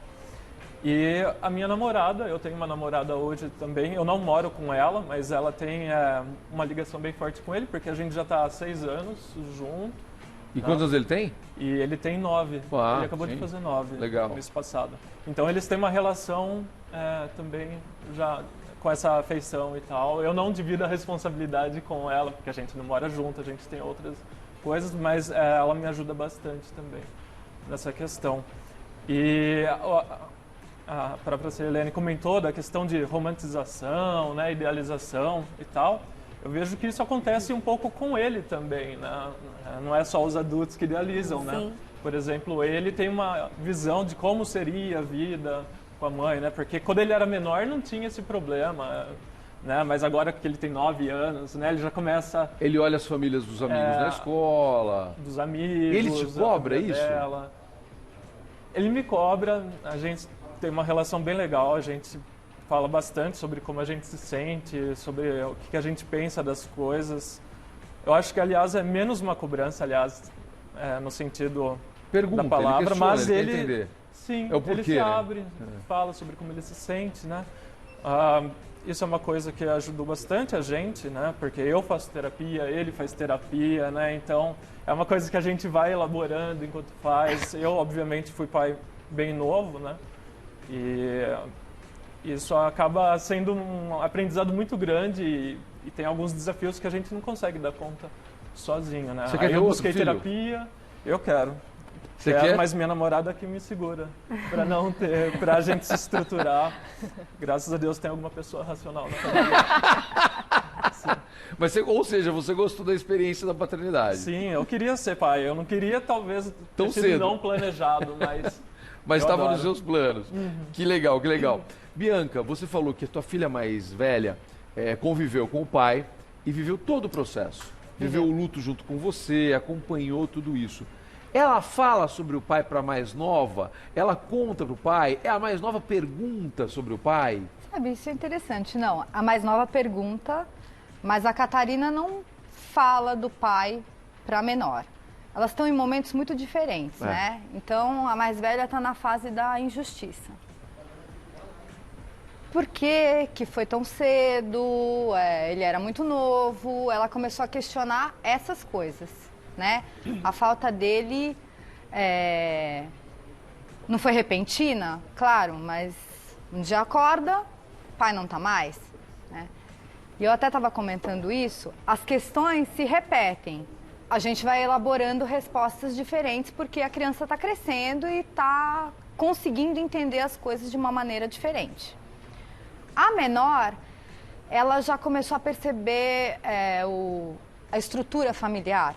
E: E a minha namorada, eu tenho uma namorada hoje também, eu não moro com ela, mas ela tem uma ligação bem forte com ele, porque a gente já está há 6 anos junto.
A: E quantos anos ele tem?
E: E ele tem 9, ele acabou de fazer 9 no mês passado. Então eles têm uma relação também já com essa afeição e tal. Eu não divido a responsabilidade com ela, porque a gente não mora junto, a gente tem outras coisas, mas ela me ajuda bastante também nessa questão. E a própria Sirlene comentou da questão de romantização, né, idealização e tal. Eu vejo que isso acontece um pouco com ele também, né? Não é só os adultos que idealizam, né? Por exemplo, ele tem uma visão de como seria a vida com a mãe, né? Porque quando ele era menor não tinha esse problema, né? Mas agora que ele tem 9 anos, né? Ele já começa... Ele
A: olha as famílias dos amigos na escola.
E: Dos amigos.
A: Ele te cobra isso?
E: Dela. Ele me cobra, a gente tem uma relação bem legal, a gente fala bastante sobre como a gente se sente, sobre o que a gente pensa das coisas. Eu acho que, aliás, é menos uma cobrança, aliás, no sentido da palavra, mas ele
A: sim,
E: ele se abre, fala sobre como ele se sente, né? isso é uma coisa que ajudou bastante a gente, né? Porque eu faço terapia, ele faz terapia, né? Então, é uma coisa que a gente vai elaborando enquanto faz. Eu, obviamente, fui pai bem novo, né? E isso acaba sendo um aprendizado muito grande e tem alguns desafios que a gente não consegue dar conta sozinho, né?
A: Você quer
E: Aí
A: ter
E: eu
A: outro
E: busquei
A: filho?
E: terapia, eu quero.
A: Você quer?
E: Mas minha namorada que me segura para não ter, para a gente se estruturar. Graças a Deus tem alguma pessoa racional na família.
A: Mas ou seja, você gostou da experiência da paternidade?
E: Sim, eu queria ser pai. Eu não queria talvez
A: Tão
E: ter sido
A: cedo.
E: não planejado,
A: Mas
E: eu
A: estava nos
E: adoro.
A: seus planos. Que legal, que legal. Bianca, você falou que a tua filha mais velha conviveu com o pai e viveu todo o processo. Viveu o luto junto com você, acompanhou tudo isso. Ela fala sobre o pai para a mais nova? Ela conta para o pai? É a mais nova pergunta sobre o pai?
G: Sabe, isso é interessante. Não, a mais nova pergunta, mas a Catarina não fala do pai para a menor. Elas estão em momentos muito diferentes, né? Então, a mais velha está na fase da injustiça. Por que foi tão cedo? Ele era muito novo. Ela começou a questionar essas coisas, né? A falta dele não foi repentina, claro, mas um dia acorda, o pai não tá mais, né? E eu até estava comentando isso, as questões se repetem. A gente vai elaborando respostas diferentes porque a criança está crescendo e está conseguindo entender as coisas de uma maneira diferente. A menor, ela já começou a perceber a estrutura familiar,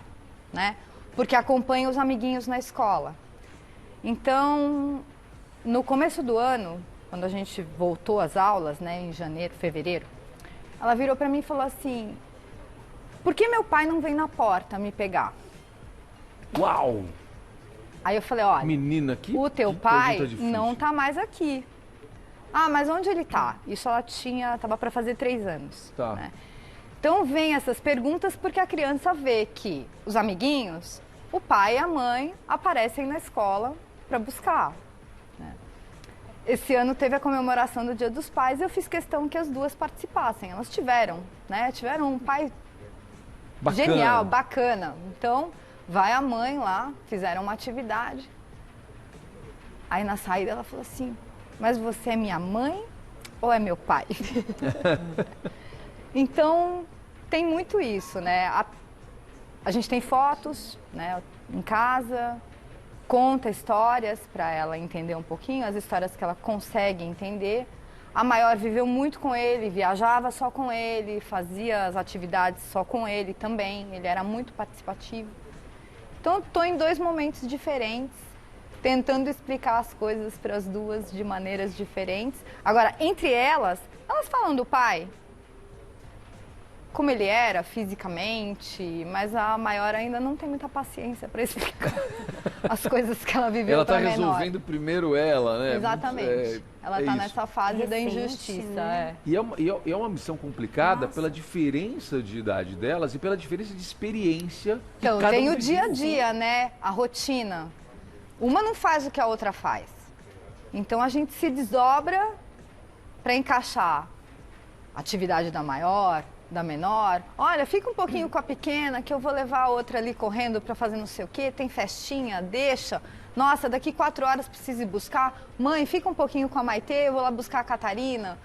G: né? Porque acompanha os amiguinhos na escola. Então, no começo do ano, quando a gente voltou às aulas, né, em janeiro, fevereiro, ela virou para mim e falou assim: por que meu pai não vem na porta me pegar?
A: Uau!
G: Aí eu falei: olha,
A: menina,
G: o teu pai
A: pergunta difícil.
G: não tá mais aqui. Ah, mas onde ele tá? Isso ela tava para fazer 3 anos.
A: Tá.
G: Né? Então vem essas perguntas porque a criança vê que os amiguinhos, o pai e a mãe aparecem na escola para buscar. Né? Esse ano teve a comemoração do Dia dos Pais e eu fiz questão que as duas participassem. Elas tiveram um pai
A: Bacana.
G: genial, bacana. Então, vai a mãe lá, fizeram uma atividade. Aí na saída ela falou assim: mas você é minha mãe ou é meu pai? Então, tem muito isso, né? A gente tem fotos, né, em casa, conta histórias para ela entender um pouquinho, as histórias que ela consegue entender. A maior viveu muito com ele, viajava só com ele, fazia as atividades só com ele também, ele era muito participativo. Então, estou em 2 momentos diferentes, tentando explicar as coisas para as duas de maneiras diferentes. Agora, entre elas falam do pai, como ele era fisicamente, mas a maior ainda não tem muita paciência para explicar as coisas que ela viveu
A: Ela
G: para
A: está
G: a menor.
A: resolvendo primeiro ela, né?
G: Exatamente. Ela está
A: isso.
G: nessa fase da
B: Recente,
G: injustiça.
B: né?
A: E é uma missão complicada pela diferença de idade delas e pela diferença de experiência. que
G: Então,
A: cada
G: tem
A: um
G: o dia a
A: vive.
G: dia, né? A rotina. Uma não faz o que a outra faz. Então, a gente se desdobra para encaixar a atividade da maior, da menor. Olha, fica um pouquinho com a pequena que eu vou levar a outra ali correndo para fazer não sei o quê. Tem festinha, deixa. Nossa, daqui 4 horas preciso ir buscar. Mãe, fica um pouquinho com a Maitê, eu vou lá buscar a Catarina.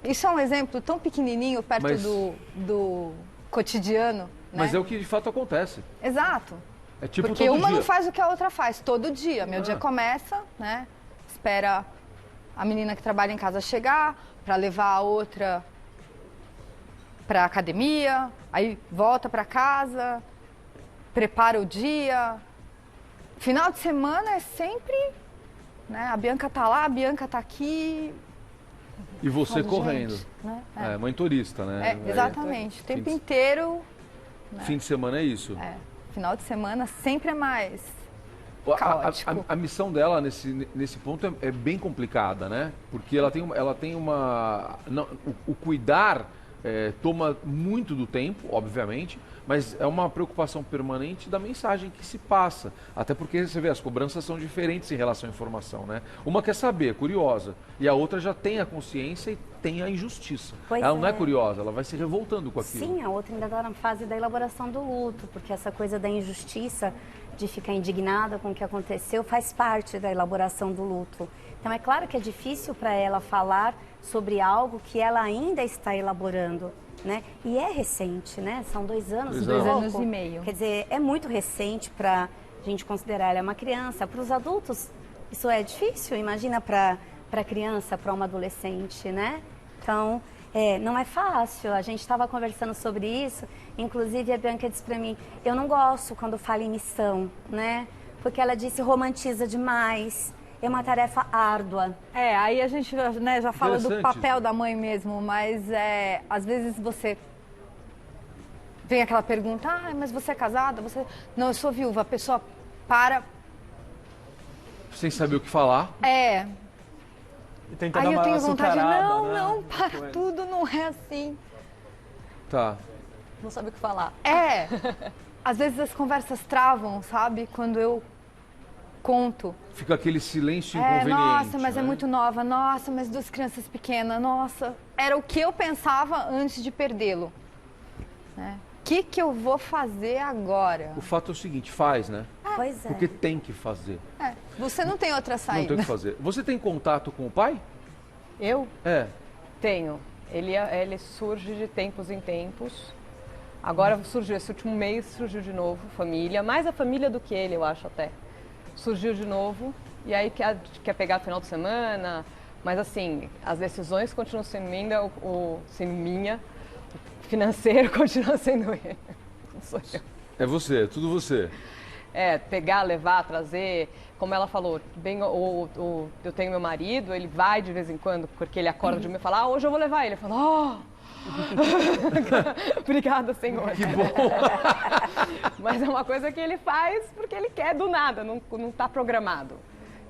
G: Isso é um exemplo tão pequenininho perto
A: Mas-
G: do cotidiano, né?
A: Mas é o que de fato acontece.
G: Exato.
A: É tipo
G: Porque
A: todo
G: uma
A: dia.
G: não faz o que a outra faz, todo dia. Meu dia começa, né? Espera a menina que trabalha em casa chegar para levar a outra para academia, aí volta para casa, prepara o dia. Final de semana é sempre, né? A Bianca tá lá, a Bianca tá aqui.
A: E você
G: Falo,
A: correndo.
G: gente, né?
A: É, mãe turista, né?
G: Exatamente. O tempo
A: fim de-
G: inteiro.
A: Fim de semana é isso.
G: Final de semana sempre é mais
A: A-
G: caótico.
A: A missão dela nesse ponto é bem complicada, né? Porque ela tem uma... o cuidar toma muito do tempo, obviamente, mas é uma preocupação permanente da mensagem que se passa. Até porque, você vê, as cobranças são diferentes em relação à informação, né? Uma quer saber, curiosa, e a outra já tem a consciência e tem a injustiça.
H: Pois
A: ela não é
H: é.
A: curiosa, ela vai se revoltando com aquilo.
H: Sim, a outra ainda está na fase da elaboração do luto, porque essa coisa da injustiça, de ficar indignada com o que aconteceu, faz parte da elaboração do luto. Então é claro que é difícil para ela falar sobre algo que ela ainda está elaborando, né? E é recente, né? São 2 anos.
B: 2
H: pouco.
B: anos e meio.
H: Quer dizer, é muito recente para a gente considerar ela uma criança. Para os adultos, isso é difícil. Imagina para a criança, para uma adolescente, né? Então, não é fácil. A gente estava conversando sobre isso. Inclusive, a Bianca disse para mim, eu não gosto quando fala em missão, né? Porque ela disse romantiza demais. É uma tarefa árdua.
G: Aí a gente, né, já fala do
A: Interessante
G: papel
A: isso.
G: da mãe mesmo, mas às vezes você vem aquela pergunta, mas você é casada? Não, eu sou viúva. A pessoa para.
A: Sem saber o que falar.
E: E tenta dar
G: Aí eu
E: uma
G: tenho vontade de,
E: açucarada, né?
G: não, para tudo, não é assim.
A: Tá.
F: Não sabe o que falar.
G: Às vezes as conversas travam, sabe? Quando eu conto.
A: Fica aquele silêncio inconveniente.
G: Nossa, mas
A: né?
G: é muito nova. Nossa, mas 2 crianças pequenas. Nossa, era o que eu pensava antes de perdê-lo. Né? O que eu vou fazer agora?
A: O fato é o seguinte, faz, né?
H: Pois é.
A: Porque tem que fazer.
G: Você não tem outra
A: Não
G: saída.
A: tem o que fazer. Você tem contato com o pai?
F: Eu
A: É.
F: tenho. Ele surge de tempos em tempos. Agora surgiu, esse último mês surgiu de novo, família. Mais a família do que ele, eu acho até. Surgiu de novo, e aí quer pegar no final de semana, mas assim, as decisões continuam sendo minha, o financeiro continua sendo ele, não sou eu.
A: É você, tudo você.
F: Pegar, levar, trazer, como ela falou, eu tenho meu marido, ele vai de vez em quando, porque ele acorda de manhã e fala, hoje eu vou levar ele, eu falo, obrigada, Senhor.
A: Que bom.
F: Mas é uma coisa que ele faz porque ele quer do nada, não está programado.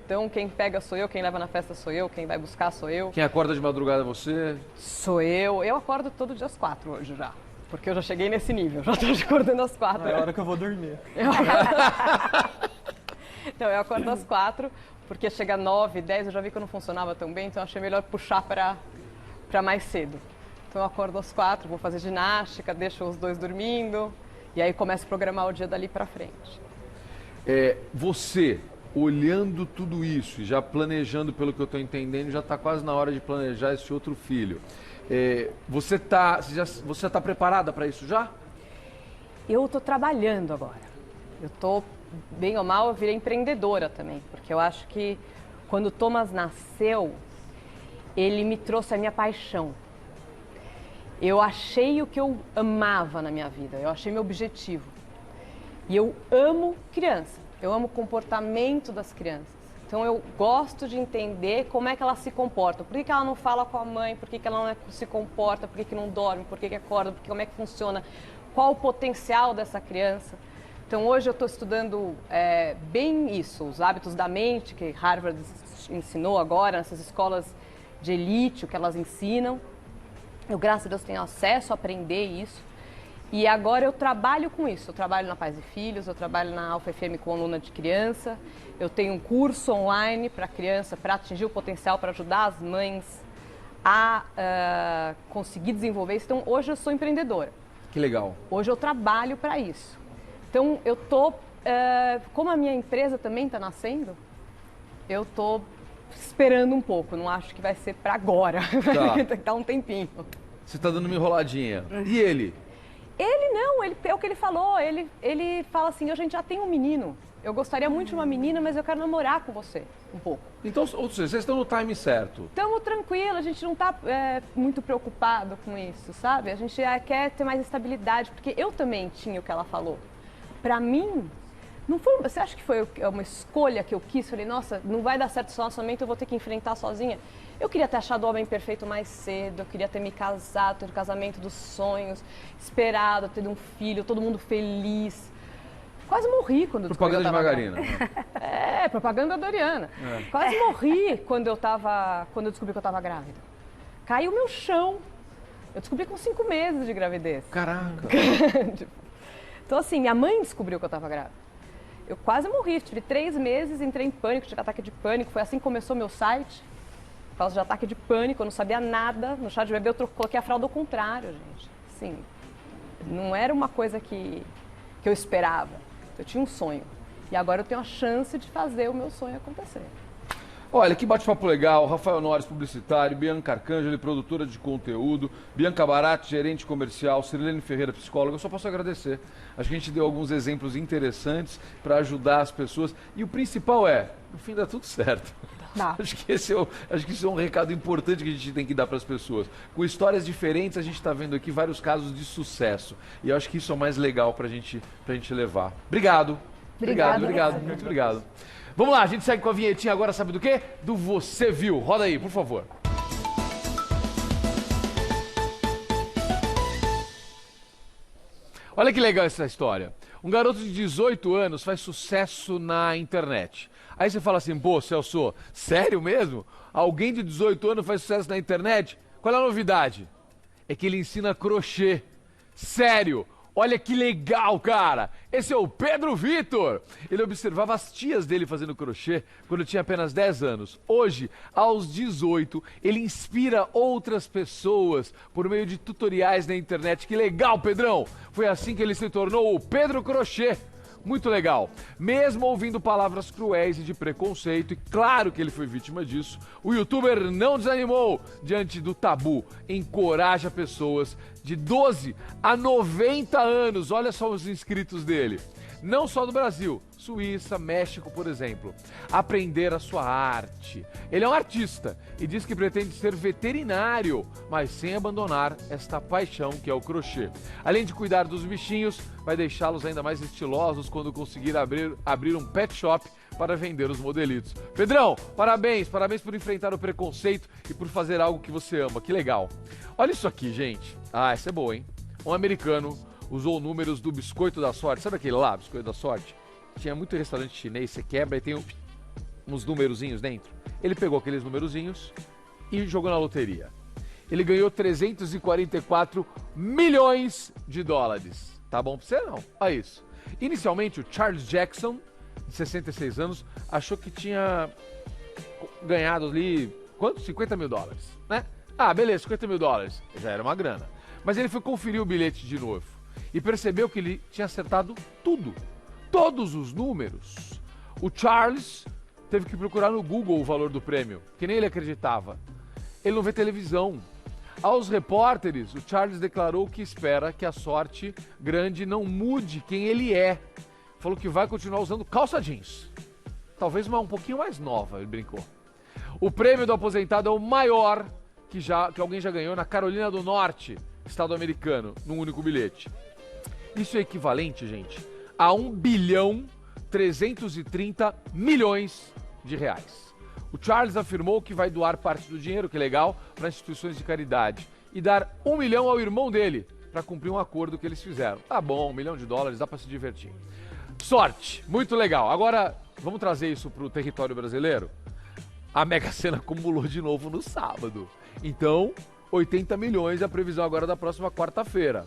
F: Então, quem pega sou eu, quem leva na festa sou eu, quem vai buscar sou eu.
A: Quem acorda de madrugada é você?
F: Sou eu. Eu acordo todo dia às 4 hoje já. Porque eu já cheguei nesse nível, já estou acordando às 4.
E: É a hora que eu vou dormir.
F: Então, eu acordo às 4, porque chega 9, 10, eu já vi que eu não funcionava tão bem, então eu achei melhor puxar para mais cedo. Então eu acordo às 4, vou fazer ginástica, deixo os 2 dormindo e aí começo a programar o dia dali para frente.
A: Você, olhando tudo isso e já planejando, pelo que eu estou entendendo, já está quase na hora de planejar esse outro filho. Você tá preparada para isso já?
F: Eu estou trabalhando agora. Eu estou, bem ou mal, eu virei empreendedora também, porque eu acho que quando o Thomas nasceu, ele me trouxe a minha paixão. Eu achei o que eu amava na minha vida, eu achei meu objetivo. E eu amo criança, eu amo o comportamento das crianças. Então eu gosto de entender como é que elas se comportam. Por que ela não fala com a mãe, por que ela não se comporta, por que não dorme, por que acorda, como é que funciona, qual o potencial dessa criança. Então hoje eu estou estudando bem isso, os hábitos da mente, que Harvard ensinou agora, nessas escolas de elite, o que elas ensinam. Eu, graças a Deus, tenho acesso a aprender isso. E agora eu trabalho com isso. Eu trabalho na Pais e Filhos, eu trabalho na UFFM com aluna de criança. Eu tenho um curso online para criança, para atingir o potencial, para ajudar as mães a conseguir desenvolver isso. Então, hoje eu sou empreendedora.
A: Que legal.
F: Hoje eu trabalho para isso. Então, eu estou... como a minha empresa também está nascendo, eu estou esperando um pouco, não acho que vai ser para agora, vai ter que dar um tempinho.
A: Você tá dando uma enroladinha. E ele?
F: Ele não, é o que ele falou, ele fala assim, a gente já tem um menino, eu gostaria muito de uma menina, mas eu quero namorar com você um pouco.
A: Então, ou seja, vocês estão no time certo.
F: Estamos tranquilos, a gente não está muito preocupado com isso, sabe? A gente quer ter mais estabilidade, porque eu também tinha o que ela falou. Para mim, não foi, você acha que foi uma escolha que eu quis? Falei, nossa, não vai dar certo esse relacionamento, eu vou ter que enfrentar sozinha. Eu queria ter achado o homem perfeito mais cedo, eu queria ter me casado, ter o casamento dos sonhos, esperado, ter um filho, todo mundo feliz. Quase morri quando eu descobri que eu tava
A: Propaganda de margarina.
F: Propaganda da Ariana. Quase morri quando eu descobri que eu estava grávida. Caiu meu chão. Eu descobri com 5 meses de gravidez.
A: Caraca.
F: Então, assim, minha mãe descobriu que eu estava grávida. Eu quase morri, tive 3 meses, entrei em pânico, tive ataque de pânico. Foi assim que começou meu site, por causa de ataque de pânico, eu não sabia nada. No chá de bebê eu coloquei a fralda ao contrário, gente. Assim, não era uma coisa que eu esperava. Eu tinha um sonho. E agora eu tenho a chance de fazer o meu sonho acontecer.
A: Olha, que bate-papo legal. Rafael Norris, publicitário, Bianca Arcangeli, produtora de conteúdo, Bianca Barati, gerente comercial, Cirilene Ferreira, psicóloga. Eu só posso agradecer. Acho que a gente deu alguns exemplos interessantes para ajudar as pessoas. E o principal é, no fim dá tudo certo. Acho que isso é um recado importante que a gente tem que dar para as pessoas. Com histórias diferentes, a gente está vendo aqui vários casos de sucesso. E eu acho que isso é o mais legal para a gente levar. Obrigado. Obrigado. Muito obrigado. Vamos lá, a gente segue com a vinhetinha agora, sabe do quê? Do Você Viu. Roda aí, por favor. Olha que legal essa história. Um garoto de 18 anos faz sucesso na internet. Aí você fala assim, pô, Celso, sério mesmo? Alguém de 18 anos faz sucesso na internet? Qual é a novidade? É que ele ensina crochê. Sério! Olha que legal, cara! Esse é o Pedro Vitor! Ele observava as tias dele fazendo crochê quando tinha apenas 10 anos. Hoje, aos 18, ele inspira outras pessoas por meio de tutoriais na internet. Que legal, Pedrão! Foi assim que ele se tornou o Pedro Crochê. Muito legal. Mesmo ouvindo palavras cruéis e de preconceito, e claro que ele foi vítima disso, o youtuber não desanimou diante do tabu. Encoraja pessoas de 12 a 90 anos, olha só os inscritos dele. Não só do Brasil, Suíça, México, por exemplo. Aprender a sua arte. Ele é um artista e diz que pretende ser veterinário, mas sem abandonar esta paixão que é o crochê. Além de cuidar dos bichinhos, vai deixá-los ainda mais estilosos quando conseguir abrir um pet shop para vender os modelitos. Pedrão, parabéns por enfrentar o preconceito e por fazer algo que você ama. Que legal. Olha isso aqui, gente. Ah, essa é boa, hein? Um americano usou números do Biscoito da Sorte. Sabe aquele lá, Biscoito da Sorte? Tinha muito restaurante chinês, você quebra e tem uns numerozinhos dentro. Ele pegou aqueles numerozinhos e jogou na loteria. Ele ganhou 344 milhões de dólares. Tá bom pra você, não? Olha isso. Inicialmente, o Charles Jackson, de 66 anos, achou que tinha ganhado ali, quanto? 50 mil dólares, né? Ah, beleza, 50 mil dólares. Já era uma grana. Mas ele foi conferir o bilhete de novo e percebeu que ele tinha acertado tudo. Todos os números. O Charles teve que procurar no Google o valor do prêmio, que nem ele acreditava. Ele não vê televisão. Aos repórteres, o Charles declarou que espera que a sorte grande não mude quem ele é. Falou que vai continuar usando calça jeans. Talvez uma um pouquinho mais nova, ele brincou. O prêmio do aposentado é o maior que alguém já ganhou na Carolina do Norte, estado americano, num único bilhete. Isso é equivalente, gente, a 1.330 bilhões de reais. O Charles afirmou que vai doar parte do dinheiro, que legal, para instituições de caridade e dar 1 milhão ao irmão dele para cumprir um acordo que eles fizeram. Tá bom, 1 milhão de dólares, dá para se divertir. Sorte, muito legal. Agora, vamos trazer isso para o território brasileiro? A Mega Sena acumulou de novo no sábado. Então, 80 milhões é a previsão agora da próxima quarta-feira.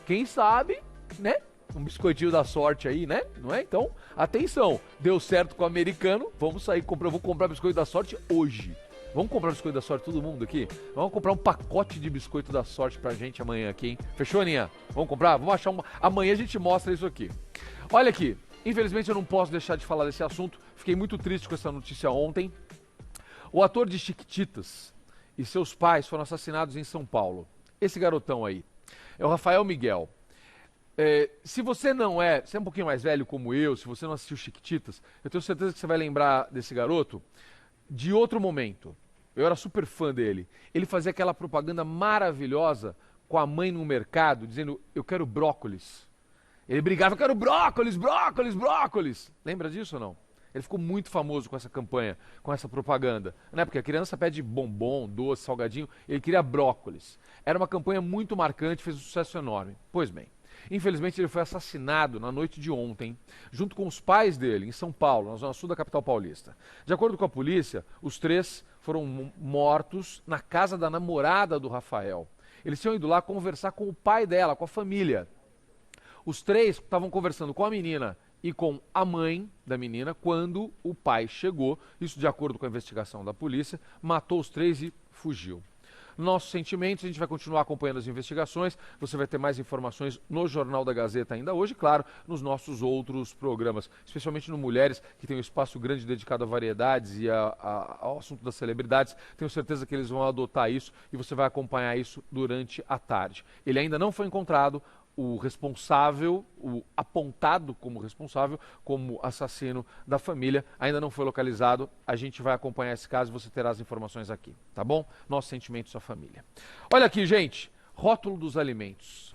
A: Quem sabe, né? Um biscoitinho da sorte aí, né? Não é? Então, atenção. Deu certo com o americano. Vamos sair comprar. Vou comprar biscoito da sorte hoje. Vamos comprar biscoito da sorte todo mundo aqui? Vamos comprar um pacote de biscoito da sorte pra gente amanhã aqui, hein? Fechou, Aninha? Vamos comprar? Vamos achar uma... Amanhã a gente mostra isso aqui. Olha aqui. Infelizmente eu não posso deixar de falar desse assunto. Fiquei muito triste com essa notícia ontem. O ator de Chiquititas e seus pais foram assassinados em São Paulo. Esse garotão aí é o Rafael Miguel. Se você é um pouquinho mais velho como eu, se você não assistiu Chiquititas, eu tenho certeza que você vai lembrar desse garoto de outro momento. Eu era super fã dele. Ele fazia aquela propaganda maravilhosa com a mãe no mercado, dizendo, eu quero brócolis. Ele brigava, eu quero brócolis, brócolis, brócolis. Lembra disso ou não? Ele ficou muito famoso com essa campanha, com essa propaganda. Né? Porque a criança pede bombom, doce, salgadinho, ele queria brócolis. Era uma campanha muito marcante, fez um sucesso enorme. Pois bem, infelizmente ele foi assassinado na noite de ontem, junto com os pais dele, em São Paulo, na zona sul da capital paulista. De acordo com a polícia, os três foram mortos na casa da namorada do Rafael. Eles tinham ido lá conversar com o pai dela, com a família. Os três estavam conversando com a menina e com a mãe da menina quando o pai chegou, isso de acordo com a investigação da polícia, matou os três e fugiu. Nossos sentimentos, a gente vai continuar acompanhando as investigações, você vai ter mais informações no Jornal da Gazeta ainda hoje, claro, nos nossos outros programas, especialmente no Mulheres, que tem um espaço grande dedicado a variedades e ao assunto das celebridades. Tenho certeza que eles vão adotar isso e você vai acompanhar isso durante a tarde. Ele ainda não foi encontrado, o responsável, o apontado como responsável, como assassino da família, ainda não foi localizado. A gente vai acompanhar esse caso e você terá as informações aqui, tá bom? Nossos sentimentos à família. Olha aqui, gente, rótulo dos alimentos.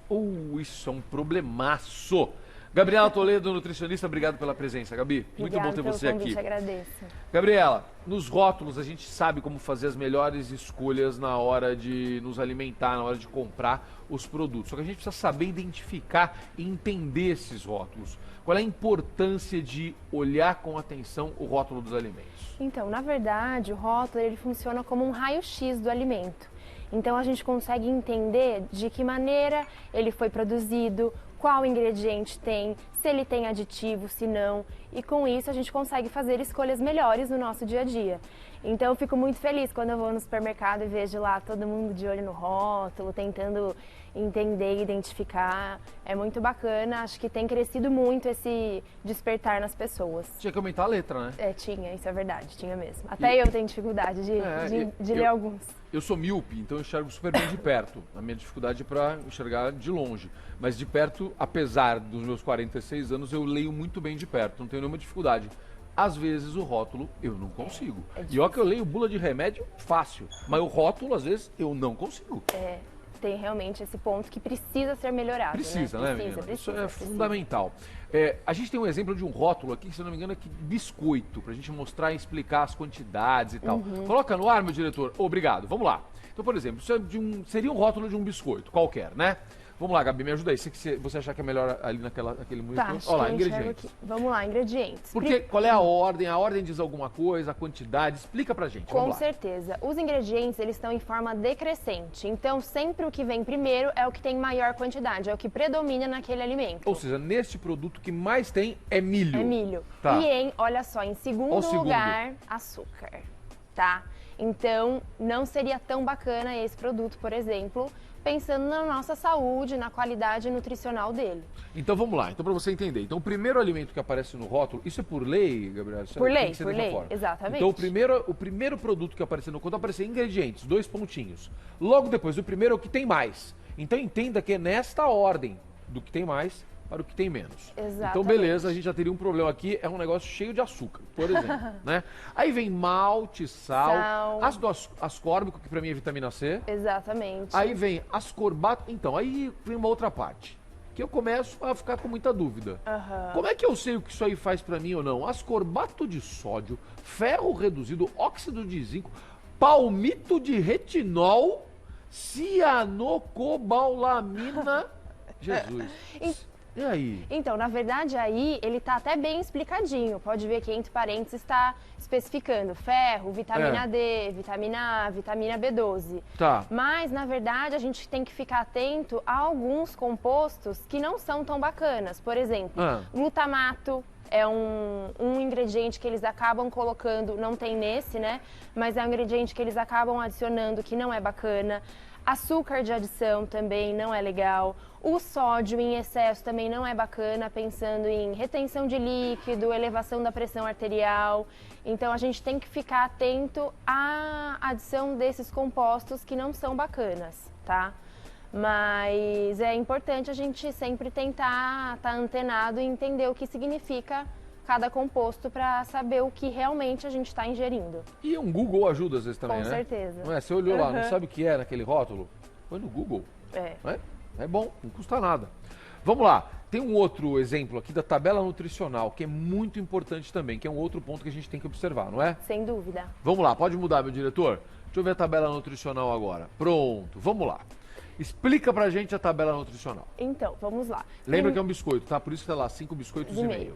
A: Isso é um problemaço. Gabriela Toledo, nutricionista, obrigado pela presença, Gabi. Muito bom ter você aqui.
B: Agradeço.
A: Gabriela, nos rótulos a gente sabe como fazer as melhores escolhas na hora de nos alimentar, na hora de comprar os produtos. Só que a gente precisa saber identificar e entender esses rótulos. Qual é a importância de olhar com atenção o rótulo dos alimentos?
B: Então, na verdade, o rótulo ele funciona como um raio-x do alimento. Então, a gente consegue entender de que maneira ele foi produzido, qual ingrediente tem, se ele tem aditivo, se não. E com isso a gente consegue fazer escolhas melhores no nosso dia a dia. Então eu fico muito feliz quando eu vou no supermercado e vejo lá todo mundo de olho no rótulo, tentando entender e identificar. É muito bacana, acho que tem crescido muito esse despertar nas pessoas.
A: Tinha que aumentar a letra, né?
B: Tinha, isso é verdade, tinha mesmo. Até eu tenho dificuldade de ler alguns.
A: Eu sou míope, então eu enxergo super bem de perto. A minha dificuldade é para enxergar de longe. Mas de perto, apesar dos meus 46 anos, eu leio muito bem de perto, não tenho nenhuma dificuldade. Às vezes o rótulo eu não consigo. E olha que eu leio bula de remédio fácil, mas o rótulo às vezes eu não consigo.
B: Tem realmente esse ponto que precisa ser melhorado.
A: Precisa, né, menina? Isso é fundamental. A gente tem um exemplo de um rótulo aqui, que, se eu não me engano, é que biscoito, pra gente mostrar e explicar as quantidades e tal. Coloca no ar, meu diretor. Obrigado. Vamos lá. Então, por exemplo, isso é seria um rótulo de um biscoito qualquer, né? Vamos lá, Gabi, me ajuda aí. Se você achar que é melhor ali naquele momento.
B: Tá, olha lá, ingredientes. Vamos lá, ingredientes.
A: Porque qual é a ordem? A ordem diz alguma coisa, a quantidade? Explica pra gente.
B: Com certeza. Os ingredientes, eles estão em forma decrescente. Então, sempre o que vem primeiro é o que tem maior quantidade, é o que predomina naquele alimento.
A: Ou seja, neste produto o que mais tem é milho.
B: É milho.
A: Tá.
B: E olha só, em segundo lugar, açúcar, tá? Então, não seria tão bacana esse produto, por exemplo, pensando na nossa saúde, na qualidade nutricional dele.
A: Então vamos lá, então para você entender. Então o primeiro alimento que aparece no rótulo, isso é por lei, Gabriela?
B: Por lei, exatamente.
A: Então o primeiro produto que aparecer no quando aparecer ingredientes, 2 pontinhos. Logo depois, o primeiro é o que tem mais. Então entenda que é nesta ordem do que tem mais para o que tem menos.
B: Exatamente.
A: Então beleza, a gente já teria um problema aqui, é um negócio cheio de açúcar, por exemplo, né? Aí vem malte, sal. Ácido ascórbico, que para mim é vitamina C.
B: Exatamente.
A: Aí vem ascorbato, então, aí vem uma outra parte, que eu começo a ficar com muita dúvida. Como é que eu sei o que isso aí faz para mim ou não? Ascorbato de sódio, ferro reduzido, óxido de zinco, palmito de retinol, cianocobalamina. Jesus. E aí?
B: Então, na verdade, aí ele está até bem explicadinho. Pode ver que entre parênteses está especificando ferro, vitamina D, vitamina A, vitamina B12.
A: Tá.
B: Mas, na verdade, a gente tem que ficar atento a alguns compostos que não são tão bacanas. Por exemplo, glutamato é um ingrediente que eles acabam colocando, não tem nesse, né? Mas é um ingrediente que eles acabam adicionando que não é bacana. Açúcar de adição também não é legal. O sódio em excesso também não é bacana, pensando em retenção de líquido, elevação da pressão arterial. Então a gente tem que ficar atento à adição desses compostos que não são bacanas, tá? Mas é importante a gente sempre tentar estar antenado e entender o que significa cada composto para saber o que realmente a gente está ingerindo.
A: E um Google ajuda às vezes também, né?
B: Com certeza.
A: Não é? Você olhou lá, não sabe o que é naquele rótulo? Põe no Google. É bom, não custa nada. Vamos lá, tem um outro exemplo aqui da tabela nutricional, que é muito importante também, que é um outro ponto que a gente tem que observar, não é?
B: Sem dúvida.
A: Vamos lá, pode mudar, meu diretor? Deixa eu ver a tabela nutricional agora. Pronto, vamos lá. Explica pra gente a tabela nutricional.
B: Então, vamos lá.
A: Lembra que é um biscoito, tá? Por isso que tá lá, 5 biscoitos e meio.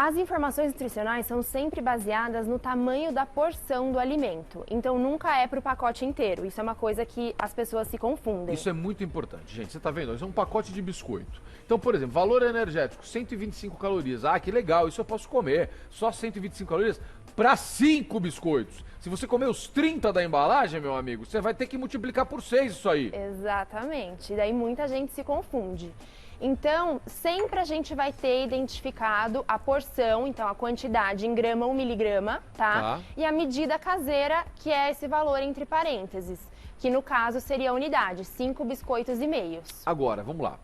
B: As informações nutricionais são sempre baseadas no tamanho da porção do alimento. Então, nunca é para o pacote inteiro. Isso é uma coisa que as pessoas se confundem.
A: Isso é muito importante, gente. Você tá vendo? Isso é um pacote de biscoito. Então, por exemplo, valor energético, 125 calorias. Ah, que legal, isso eu posso comer. Só 125 calorias para 5 biscoitos. Se você comer os 30 da embalagem, meu amigo, você vai ter que multiplicar por 6 isso aí.
B: Exatamente. E daí muita gente se confunde. Então, sempre a gente vai ter identificado a porção, então a quantidade em grama ou miligrama, tá? E a medida caseira, que é esse valor entre parênteses, que no caso seria a unidade, 5 biscoitos e meios.
A: Agora, vamos lá.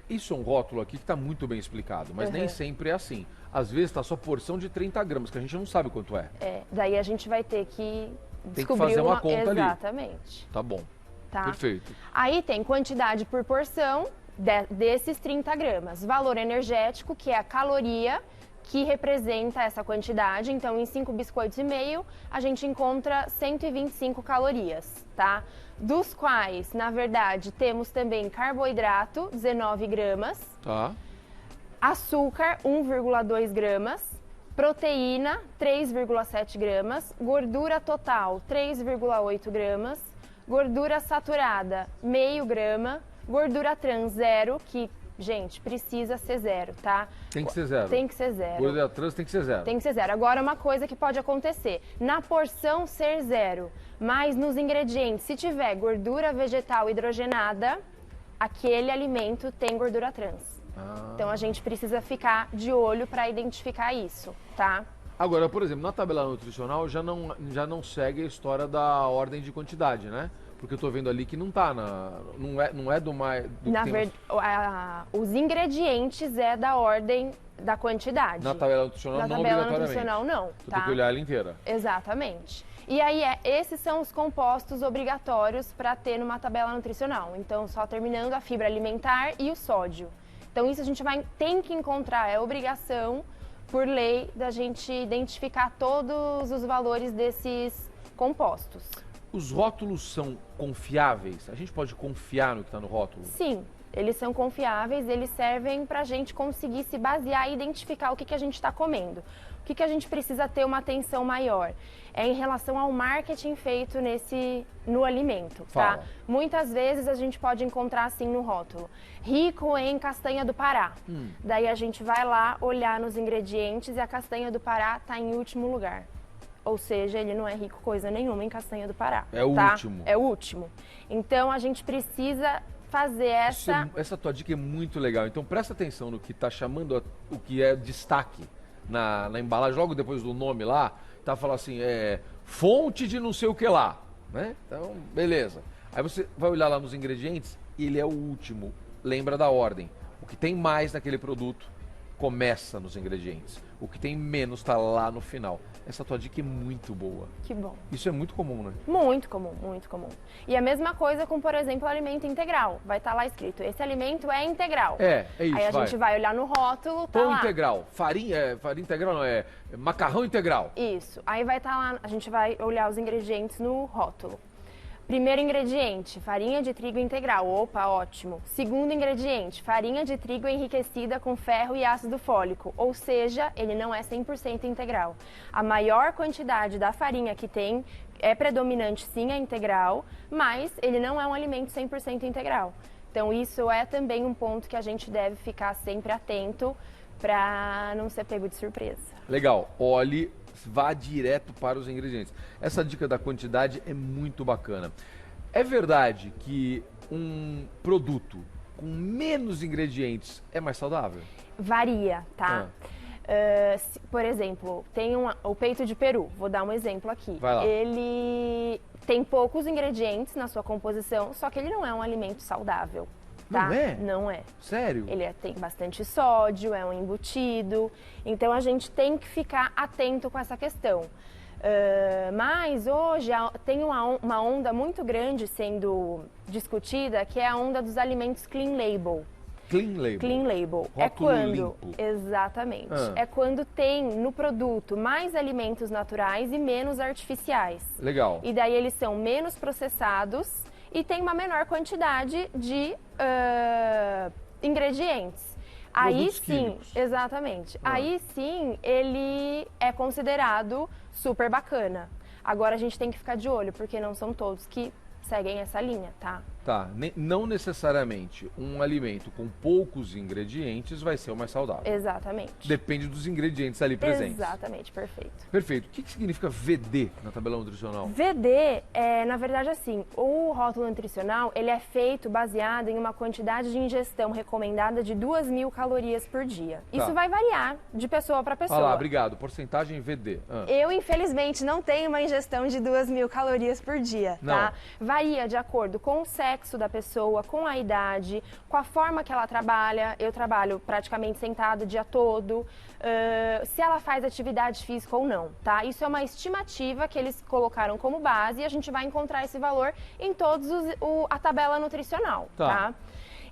A: Isso é um rótulo aqui que está muito bem explicado, mas nem sempre é assim. Às vezes está só porção de 30 gramas, que a gente não sabe quanto é.
B: Daí a gente vai ter que descobrir
A: fazer uma conta ali.
B: Exatamente.
A: Tá bom.
B: Tá.
A: Perfeito.
B: Aí tem quantidade por porção desses 30 gramas. Valor energético, que é a caloria que representa essa quantidade. Então, em 5 biscoitos e meio, a gente encontra 125 calorias, tá? Dos quais, na verdade, temos também carboidrato, 19 gramas.
A: Tá.
B: Açúcar, 1,2 gramas. Proteína, 3,7 gramas. Gordura total, 3,8 gramas. Gordura saturada, meio grama. Gordura trans, 0, que, gente, precisa ser 0, tá?
A: Tem que ser 0.
B: Tem que ser 0.
A: Gordura trans tem que ser 0.
B: Tem que ser 0. Agora, uma coisa que pode acontecer, na porção ser 0, mas nos ingredientes, se tiver gordura vegetal hidrogenada, aquele alimento tem gordura trans. Então, a gente precisa ficar de olho para identificar isso, tá?
A: Agora, por exemplo, na tabela nutricional já não segue a história da ordem de quantidade, né? Porque eu tô vendo ali que não tá não é do mais...
B: Na verdade, os ingredientes é da ordem da quantidade.
A: Na tabela nutricional não obrigatoriamente.
B: Na tabela nutricional não,
A: Você
B: tá?
A: tem que olhar ela inteira.
B: Exatamente. E aí, esses são os compostos obrigatórios para ter numa tabela nutricional. Então, só terminando, a fibra alimentar e o sódio. Então, isso a gente tem que encontrar, é obrigação, por lei, da gente identificar todos os valores desses compostos.
A: Os rótulos são confiáveis? A gente pode confiar no que está no rótulo?
B: Sim, eles são confiáveis, eles servem para a gente conseguir se basear e identificar o que a gente está comendo. O que a gente precisa ter uma atenção maior? É em relação ao marketing feito no alimento, tá?
A: Fala.
B: Muitas vezes a gente pode encontrar assim no rótulo, rico em castanha do Pará. Daí a gente vai lá olhar nos ingredientes e a castanha do Pará está em último lugar. Ou seja, ele não é rico coisa nenhuma em castanha do Pará.
A: É o
B: tá?
A: último.
B: É o último. Então, a gente precisa fazer
A: Essa tua dica é muito legal. Então, presta atenção no que está chamando o que é destaque na embalagem, logo depois do nome lá. Tá falando assim, fonte de não sei o que lá, né? Então, beleza. Aí você vai olhar lá nos ingredientes e ele é o último. Lembra da ordem. O que tem mais naquele produto começa nos ingredientes. O que tem menos está lá no final. Essa tua dica é muito boa.
B: Que bom.
A: Isso é muito comum, né?
B: Muito comum, muito comum. E a mesma coisa com, por exemplo, o alimento integral. Vai estar lá escrito, esse alimento é integral.
A: É isso,
B: Aí a gente vai olhar no rótulo, tá
A: pão
B: lá.
A: integral, farinha integral não, macarrão integral.
B: Isso. Aí vai estar lá, a gente vai olhar os ingredientes no rótulo. Primeiro ingrediente, farinha de trigo integral. Opa, ótimo. Segundo ingrediente, farinha de trigo enriquecida com ferro e ácido fólico. Ou seja, ele não é 100% integral. A maior quantidade da farinha que tem é predominante, sim, a integral, mas ele não é um alimento 100% integral. Então, isso é também um ponto que a gente deve ficar sempre atento para não ser pego de surpresa.
A: Legal. Olhe, vá direto para os ingredientes. Essa dica da quantidade é muito bacana. É verdade que um produto com menos ingredientes é mais saudável?
B: Varia, tá? Por exemplo, tem o peito de peru, vou dar um exemplo aqui.
A: Vai lá.
B: Ele tem poucos ingredientes na sua composição, só que ele não é um alimento saudável. Tá?
A: Não é?
B: Não é.
A: Sério?
B: Ele tem bastante sódio, é um embutido, então a gente tem que ficar atento com essa questão. Mas hoje tem uma onda muito grande sendo discutida, que é a onda dos alimentos clean label.
A: Clean label.
B: Clean label.
A: Rótulo
B: É quando,
A: limpo.
B: exatamente, é quando tem no produto mais alimentos naturais e menos artificiais.
A: Legal.
B: E daí eles são menos processados e tem uma menor quantidade de ingredientes. Aí sim,
A: químicos.
B: exatamente. Aí sim, ele é considerado super bacana. Agora a gente tem que ficar de olho, porque não são todos que seguem essa linha, tá?
A: Tá, não necessariamente um alimento com poucos ingredientes vai ser o mais saudável.
B: Exatamente.
A: Depende dos ingredientes ali presentes.
B: Exatamente, perfeito.
A: Perfeito. O que significa VD na tabela nutricional?
B: VD é, na verdade, assim, o rótulo nutricional, ele é feito baseado em uma quantidade de ingestão recomendada de 2.000 calorias por dia.
A: Tá.
B: Isso vai variar de pessoa para pessoa.
A: Ah lá, obrigado. Porcentagem VD.
B: Eu, infelizmente, não tenho uma ingestão de 2.000 calorias por dia, tá? Varia de acordo com o sexo da pessoa, com a idade, com a forma que ela trabalha. Eu trabalho praticamente sentada o dia todo. Se ela faz atividade física ou não, tá? Isso é uma estimativa que eles colocaram como base e a gente vai encontrar esse valor em todos a tabela nutricional, tá?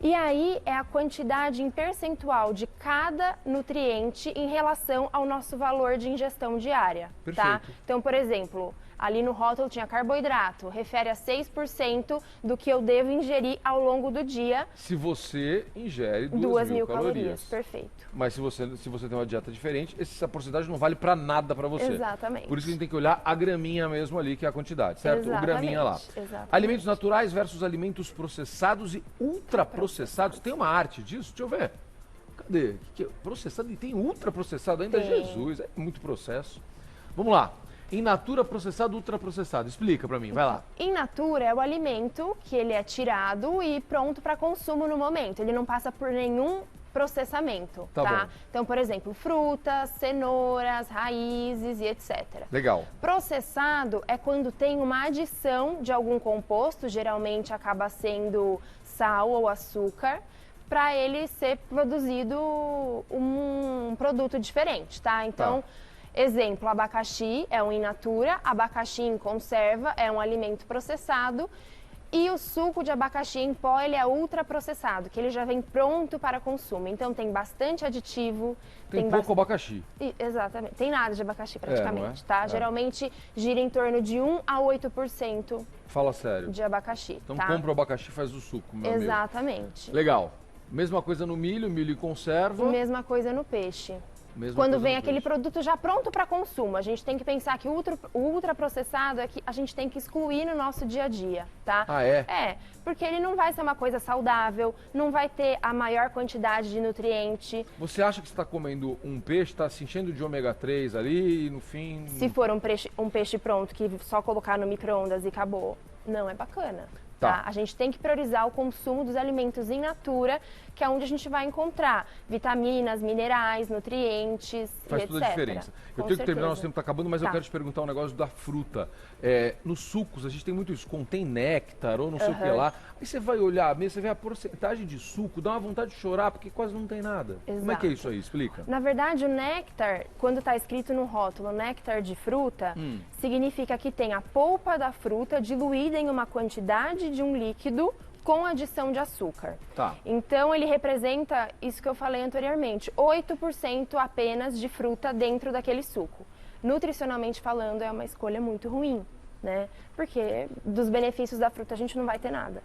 B: E aí é a quantidade em percentual de cada nutriente em relação ao nosso valor de ingestão diária, tá? Então, por exemplo, ali no rótulo tinha carboidrato, refere a 6% do que eu devo ingerir ao longo do dia.
A: Se você ingere
B: 2.000
A: calorias.
B: Perfeito.
A: Mas se você tem uma dieta diferente, essa porcentagem não vale para nada para você.
B: Exatamente.
A: Por isso que a gente tem que olhar a graminha mesmo ali, que é a quantidade, certo?
B: Exatamente.
A: O graminha lá.
B: Exatamente.
A: Alimentos naturais versus alimentos processados e ultraprocessados. Tem uma arte disso? Deixa eu ver. Cadê? Processado e tem ultraprocessado ainda?
B: Tem.
A: Jesus, é muito processo. Vamos lá. In natura, processado, ultraprocessado. Explica pra mim, vai lá.
B: In natura é o alimento que ele é tirado e pronto para consumo no momento. Ele não passa por nenhum processamento, tá? Então, por exemplo, frutas, cenouras, raízes e etc.
A: Legal.
B: Processado é quando tem uma adição de algum composto, geralmente acaba sendo sal ou açúcar, para ele ser produzido um produto diferente, tá? Então, exemplo, abacaxi é um in natura, abacaxi em conserva é um alimento processado e o suco de abacaxi em pó ele é ultraprocessado, que ele já vem pronto para consumo. Então tem bastante aditivo.
A: Tem pouco abacaxi.
B: Exatamente. Tem nada de abacaxi praticamente, tá?
A: É.
B: Geralmente gira em torno de 1 a 8%
A: Fala sério.
B: de abacaxi,
A: Então
B: tá?
A: compra o abacaxi e faz o suco, meu amigo.
B: Exatamente.
A: Legal. Mesma coisa no milho em conserva.
B: Mesma coisa no peixe.
A: Mesma
B: Quando
A: coisa
B: vem
A: no
B: aquele
A: peixe.
B: produto já pronto para consumo, a gente tem que pensar que o ultraprocessado é que a gente tem que excluir no nosso dia a dia, tá?
A: Ah, é?
B: É, porque ele não vai ser uma coisa saudável, não vai ter a maior quantidade de nutriente.
A: Você acha que você está comendo um peixe, está se enchendo de ômega 3 ali e no fim...
B: Se for um peixe pronto que só colocar no micro-ondas e acabou, não é bacana. Tá. A gente tem que priorizar o consumo dos alimentos in natura, que é onde a gente vai encontrar vitaminas, minerais, nutrientes
A: Faz
B: e
A: toda a
B: etc.
A: diferença. Eu
B: Com
A: tenho que terminar,
B: certeza.
A: nosso tempo está acabando, mas eu quero te perguntar um negócio da fruta. Nos sucos, a gente tem muito isso, contém néctar ou não sei o que lá. Aí você vai olhar mesmo, você vê a porcentagem de suco, dá uma vontade de chorar, porque quase não tem nada.
B: Exato.
A: Como é que é isso aí? Explica.
B: Na verdade, o néctar, quando está escrito no rótulo néctar de fruta, significa que tem a polpa da fruta diluída em uma quantidade de um líquido com adição de açúcar.
A: Tá.
B: Então, ele representa isso que eu falei anteriormente, 8% apenas de fruta dentro daquele suco. Nutricionalmente falando, é uma escolha muito ruim, né? Porque dos benefícios da fruta a gente não vai ter nada.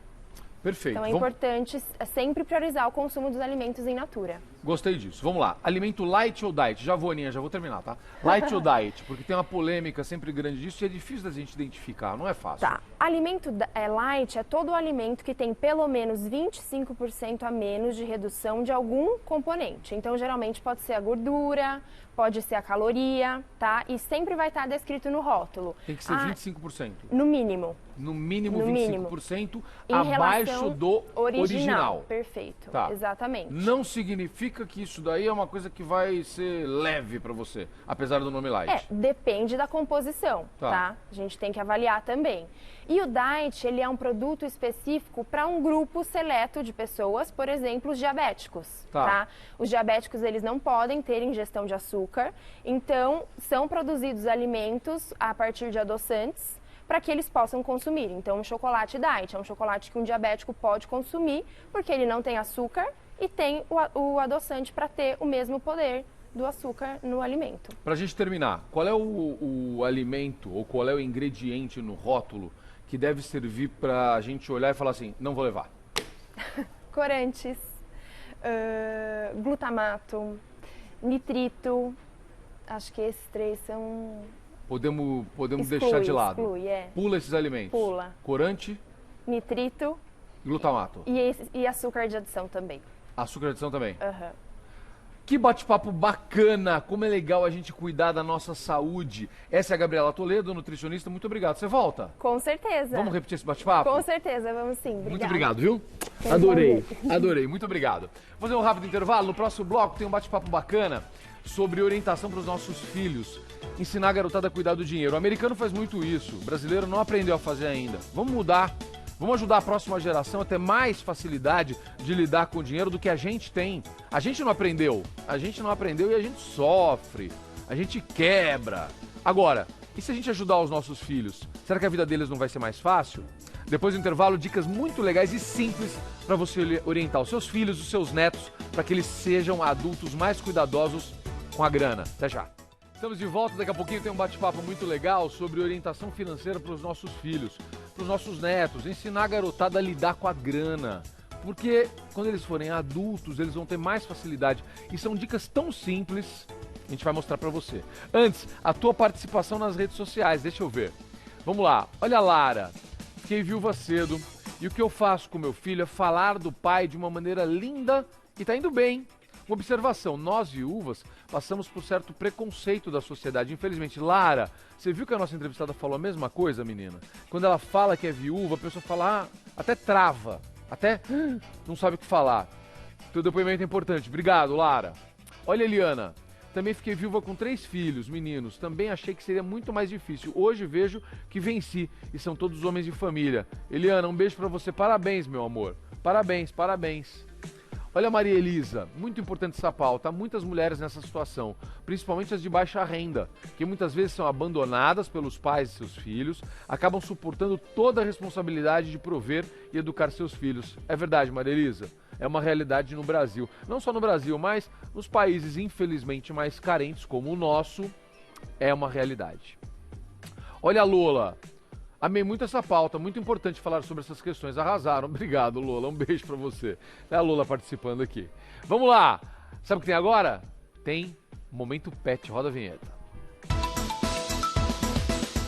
A: Perfeito.
B: Então é importante sempre priorizar o consumo dos alimentos in natura.
A: Gostei disso. Vamos lá. Alimento light ou diet? Já vou, Aninha, já vou terminar, tá? Light ou diet? Porque tem uma polêmica sempre grande disso e é difícil da gente identificar, não é fácil.
B: Tá. Alimento light é todo alimento que tem pelo menos 25% a menos de redução de algum componente. Então, geralmente pode ser a gordura, pode ser a caloria, tá? E sempre vai estar descrito no rótulo.
A: Tem que ser 25%.
B: No mínimo.
A: No mínimo
B: No
A: 25%
B: em
A: abaixo do original.
B: Perfeito.
A: Tá.
B: Exatamente.
A: Não significa que isso daí é uma coisa que vai ser leve pra você, apesar do nome light.
B: Depende da composição, tá? A gente tem que avaliar também. E o diet, ele é um produto específico para um grupo seleto de pessoas, por exemplo, os diabéticos, tá? Os diabéticos, eles não podem ter ingestão de açúcar, então são produzidos alimentos a partir de adoçantes para que eles possam consumir. Então, o chocolate diet é um chocolate que um diabético pode consumir, porque ele não tem açúcar e tem o adoçante para ter o mesmo poder do açúcar no alimento.
A: Pra gente terminar, qual é o alimento ou qual é o ingrediente no rótulo que deve servir pra gente olhar e falar assim, não vou levar?
B: Corantes. Glutamato, nitrito, acho que esses 3 são...
A: Podemos deixar de lado.
B: Exclui,
A: Pula esses alimentos.
B: Pula.
A: Corante,
B: nitrito,
A: glutamato.
B: E açúcar de adição também.
A: Açúcar de adição também.
B: Aham.
A: Que bate-papo bacana, como é legal a gente cuidar da nossa saúde. Essa é a Gabriela Toledo, nutricionista, muito obrigado. Você volta?
B: Com certeza.
A: Vamos repetir esse bate-papo?
B: Com certeza, vamos sim. Obrigada.
A: Muito obrigado, viu? Adorei, muito obrigado. Vou fazer um rápido intervalo, no próximo bloco tem um bate-papo bacana sobre orientação para os nossos filhos. Ensinar a garotada a cuidar do dinheiro. O americano faz muito isso, o brasileiro não aprendeu a fazer ainda. Vamos mudar. Vamos ajudar a próxima geração a ter mais facilidade de lidar com o dinheiro do que a gente tem. A gente não aprendeu e a gente sofre, a gente quebra. Agora, e se a gente ajudar os nossos filhos? Será que a vida deles não vai ser mais fácil? Depois do intervalo, dicas muito legais e simples para você orientar os seus filhos, os seus netos, para que eles sejam adultos mais cuidadosos com a grana. Até já. Estamos de volta, daqui a pouquinho tem um bate-papo muito legal sobre orientação financeira para os nossos filhos, para os nossos netos, ensinar a garotada a lidar com a grana. Porque quando eles forem adultos, eles vão ter mais facilidade. E são dicas tão simples, a gente vai mostrar para você. Antes, a tua participação nas redes sociais, deixa eu ver. Vamos lá, olha a Lara, fiquei viúva cedo e o que eu faço com meu filho é falar do pai de uma maneira linda e tá indo bem. Uma observação, nós viúvas passamos por certo preconceito da sociedade, infelizmente. Lara, você viu que a nossa entrevistada falou a mesma coisa, menina? Quando ela fala que é viúva, a pessoa fala, até trava, até não sabe o que falar. Teu depoimento é importante. Obrigado, Lara. Olha, Eliana, também fiquei viúva com 3 filhos, meninos. Também achei que seria muito mais difícil. Hoje vejo que venci e são todos homens de família. Eliana, um beijo pra você. Parabéns, meu amor. Parabéns, parabéns. Olha a Maria Elisa, muito importante essa pauta, há muitas mulheres nessa situação, principalmente as de baixa renda, que muitas vezes são abandonadas pelos pais e seus filhos, acabam suportando toda a responsabilidade de prover e educar seus filhos. É verdade, Maria Elisa, é uma realidade no Brasil. Não só no Brasil, mas nos países infelizmente mais carentes como o nosso, é uma realidade. Olha a Lola. Amei muito essa pauta, muito importante falar sobre essas questões. Arrasaram, obrigado, Lola, um beijo pra você. É a Lola participando aqui. Vamos lá, sabe o que tem agora? Tem Momento Pet, roda a vinheta.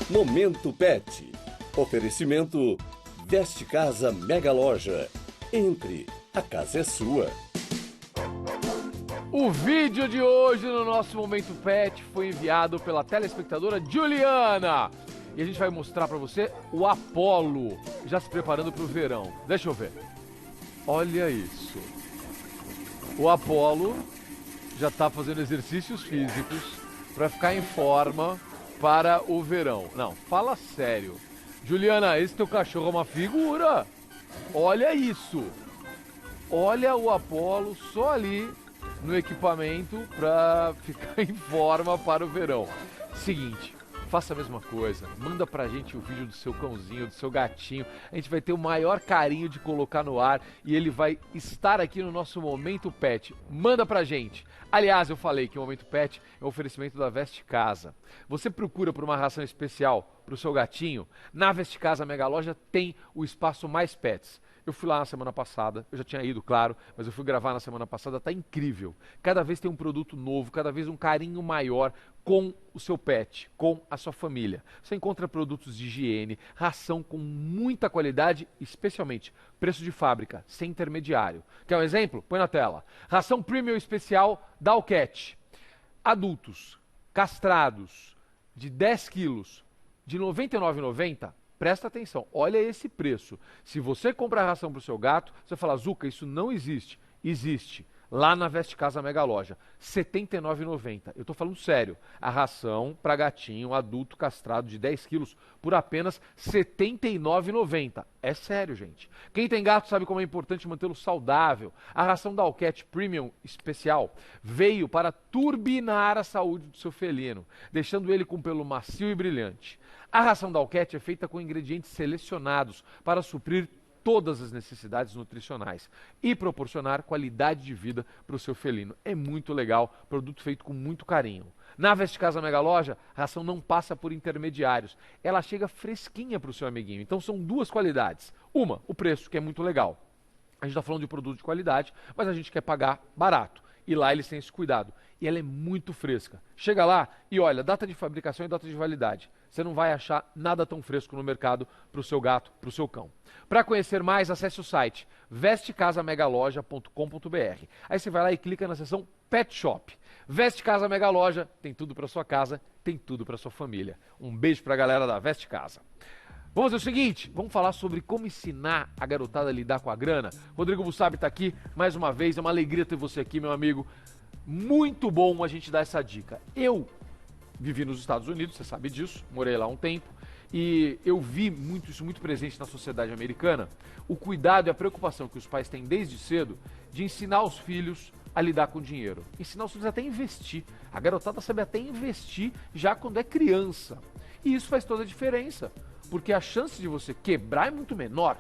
I: Momento Pet, oferecimento Veste Casa Mega Loja. Entre, a casa é sua.
A: O vídeo de hoje no nosso Momento Pet foi enviado pela telespectadora Juliana. E a gente vai mostrar pra você o Apollo, já se preparando pro verão. Deixa eu ver. Olha isso. O Apollo já tá fazendo exercícios físicos pra ficar em forma para o verão. Não, fala sério. Juliana, esse teu cachorro é uma figura. Olha isso. Olha o Apollo só ali no equipamento pra ficar em forma para o verão. Seguinte. Faça a mesma coisa, manda pra gente o vídeo do seu cãozinho, do seu gatinho. A gente vai ter o maior carinho de colocar no ar e ele vai estar aqui no nosso Momento Pet. Manda pra gente. Aliás, eu falei que o Momento Pet é um oferecimento da Veste Casa. Você procura por uma ração especial pro seu gatinho? Na Veste Casa Mega Loja tem o espaço Mais Pets. Eu fui lá na semana passada, eu já tinha ido, claro, mas eu fui gravar na semana passada, tá incrível. Cada vez tem um produto novo, cada vez um carinho maior com o seu pet, com a sua família. Você encontra produtos de higiene, ração com muita qualidade, especialmente preço de fábrica, sem intermediário. Quer um exemplo? Põe na tela. Ração Premium Especial Dalcat. Adultos, castrados, de 10 quilos, de R$ 99,90. Presta atenção, olha esse preço. Se você compra a ração para o seu gato, você fala, Zuca, isso não existe. Existe. Lá na Veste Casa Mega Loja, R$ 79,90. Eu estou falando sério. A ração para gatinho adulto castrado de 10 quilos por apenas R$ 79,90. É sério, gente. Quem tem gato sabe como é importante mantê-lo saudável. A ração Dalcat Premium Especial veio para turbinar a saúde do seu felino, deixando ele com pelo macio e brilhante. A ração Dalcat é feita com ingredientes selecionados para suprir todas as necessidades nutricionais e proporcionar qualidade de vida para o seu felino. É muito legal, produto feito com muito carinho. Na Veste Casa Mega Loja, a ração não passa por intermediários. Ela chega fresquinha para o seu amiguinho. Então são duas qualidades. Uma, o preço, que é muito legal. A gente está falando de produto de qualidade, mas a gente quer pagar barato. E lá eles têm esse cuidado. E ela é muito fresca. Chega lá e olha, data de fabricação e data de validade. Você não vai achar nada tão fresco no mercado para o seu gato, para o seu cão. Para conhecer mais, acesse o site vestecasamegaloja.com.br. Aí você vai lá e clica na seção Pet Shop. Veste Casa Mega Loja, tem tudo para sua casa, tem tudo para sua família. Um beijo para a galera da Veste Casa. Vamos fazer o seguinte, vamos falar sobre como ensinar a garotada a lidar com a grana. Rodrigo Bussabi está aqui mais uma vez, é uma alegria ter você aqui, meu amigo. Muito bom a gente dar essa dica. Eu vivi nos Estados Unidos, você sabe disso, morei lá um tempo, e eu vi isso muito presente na sociedade americana, o cuidado e a preocupação que os pais têm desde cedo de ensinar os filhos a lidar com dinheiro. Ensinar os filhos até a investir. A garotada sabe até investir já quando é criança. E isso faz toda a diferença, porque a chance de você quebrar é muito menor.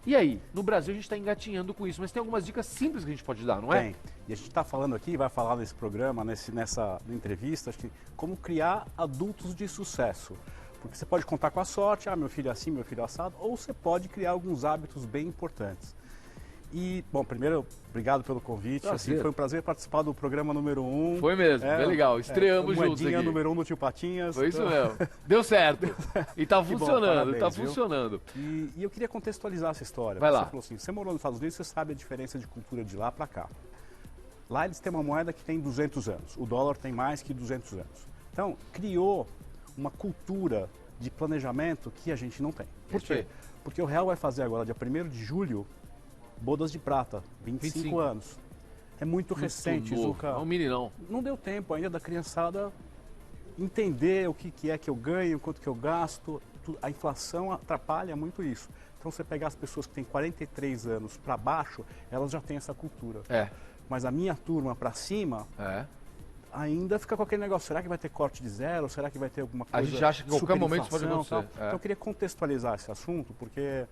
A: E aí, no Brasil a gente está engatinhando com isso, mas tem algumas dicas simples que a gente pode dar, não é?
C: Tem. E a gente está falando aqui, vai falar nesse programa, nessa entrevista, acho que como criar adultos de sucesso. Porque você pode contar com a sorte, meu filho é assim, meu filho é assado, ou você pode criar alguns hábitos bem importantes. E, bom, primeiro, obrigado pelo convite. Assim, foi um prazer participar do programa número 1.
A: Foi mesmo, bem legal. Estreamos juntos aqui.
C: Número 1 do Tio Patinhas.
A: Foi isso mesmo. Deu certo. E tá funcionando, bom, parabéns, funcionando.
C: E eu queria contextualizar essa história.
A: Vai lá.
C: Você falou assim, você morou nos Estados Unidos, você sabe a diferença de cultura de lá para cá. Lá eles têm uma moeda que tem 200 anos. O dólar tem mais que 200 anos. Então, criou uma cultura de planejamento que a gente não tem.
A: Por quê?
C: Porque o real vai fazer agora, dia 1º de julho, bodas de prata, 25 anos. É muito recente, Zucca.
A: Não, meninão.
C: Não deu tempo ainda da criançada entender o que é que eu ganho, quanto que eu gasto. A inflação atrapalha muito isso. Então, você pegar as pessoas que têm 43 anos para baixo, elas já têm essa cultura. Mas a minha turma para cima, ainda fica com aquele negócio, será que vai ter corte de zero? Será que vai ter alguma coisa?
A: A gente acha que em qualquer momento isso pode acontecer.
C: Então eu queria contextualizar esse assunto, porque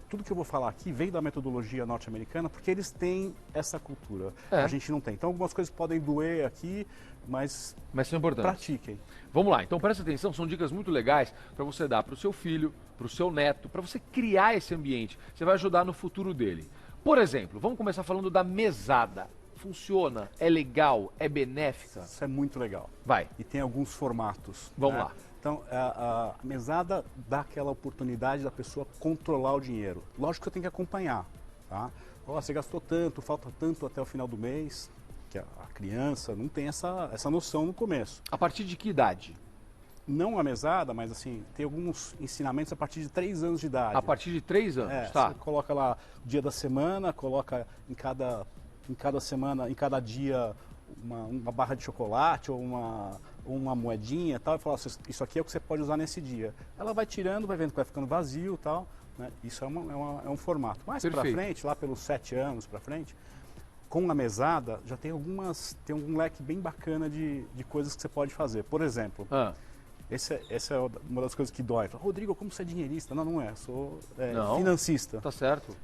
C: tudo que eu vou falar aqui vem da metodologia norte-americana, porque eles têm essa cultura. A gente não tem. Então algumas coisas podem doer aqui, mas
A: são importantes.
C: Pratiquem.
A: Vamos lá, então presta atenção, são dicas muito legais para você dar para o seu filho, para o seu neto, para você criar esse ambiente. Você vai ajudar no futuro dele. Por exemplo, vamos começar falando da mesada. Funciona? É legal? É benéfica?
C: Isso é muito legal.
A: Vai.
C: E tem alguns formatos.
A: Vamos lá.
C: Então, a mesada dá aquela oportunidade da pessoa controlar o dinheiro. Lógico que eu tenho que acompanhar. Tá? Você gastou tanto, falta tanto até o final do mês, que a criança não tem essa noção no começo.
A: A partir de que idade?
C: Não a mesada, mas assim, tem alguns ensinamentos a partir de 3 anos de idade.
A: A partir de 3 anos, tá.
C: Você coloca lá o dia da semana, coloca em cada semana, em cada dia, uma barra de chocolate ou uma moedinha e tal, e fala assim, isso aqui é o que você pode usar nesse dia. Ela vai tirando, vai vendo que vai ficando vazio e tal, né? Isso é um formato. Mais para frente, lá pelos 7 anos para frente, com a mesada, já tem um leque bem bacana de coisas que você pode fazer. Por exemplo, essa é uma das coisas que dói. Rodrigo, como você é dinheirista? Não é, sou financista.
A: Tá certo.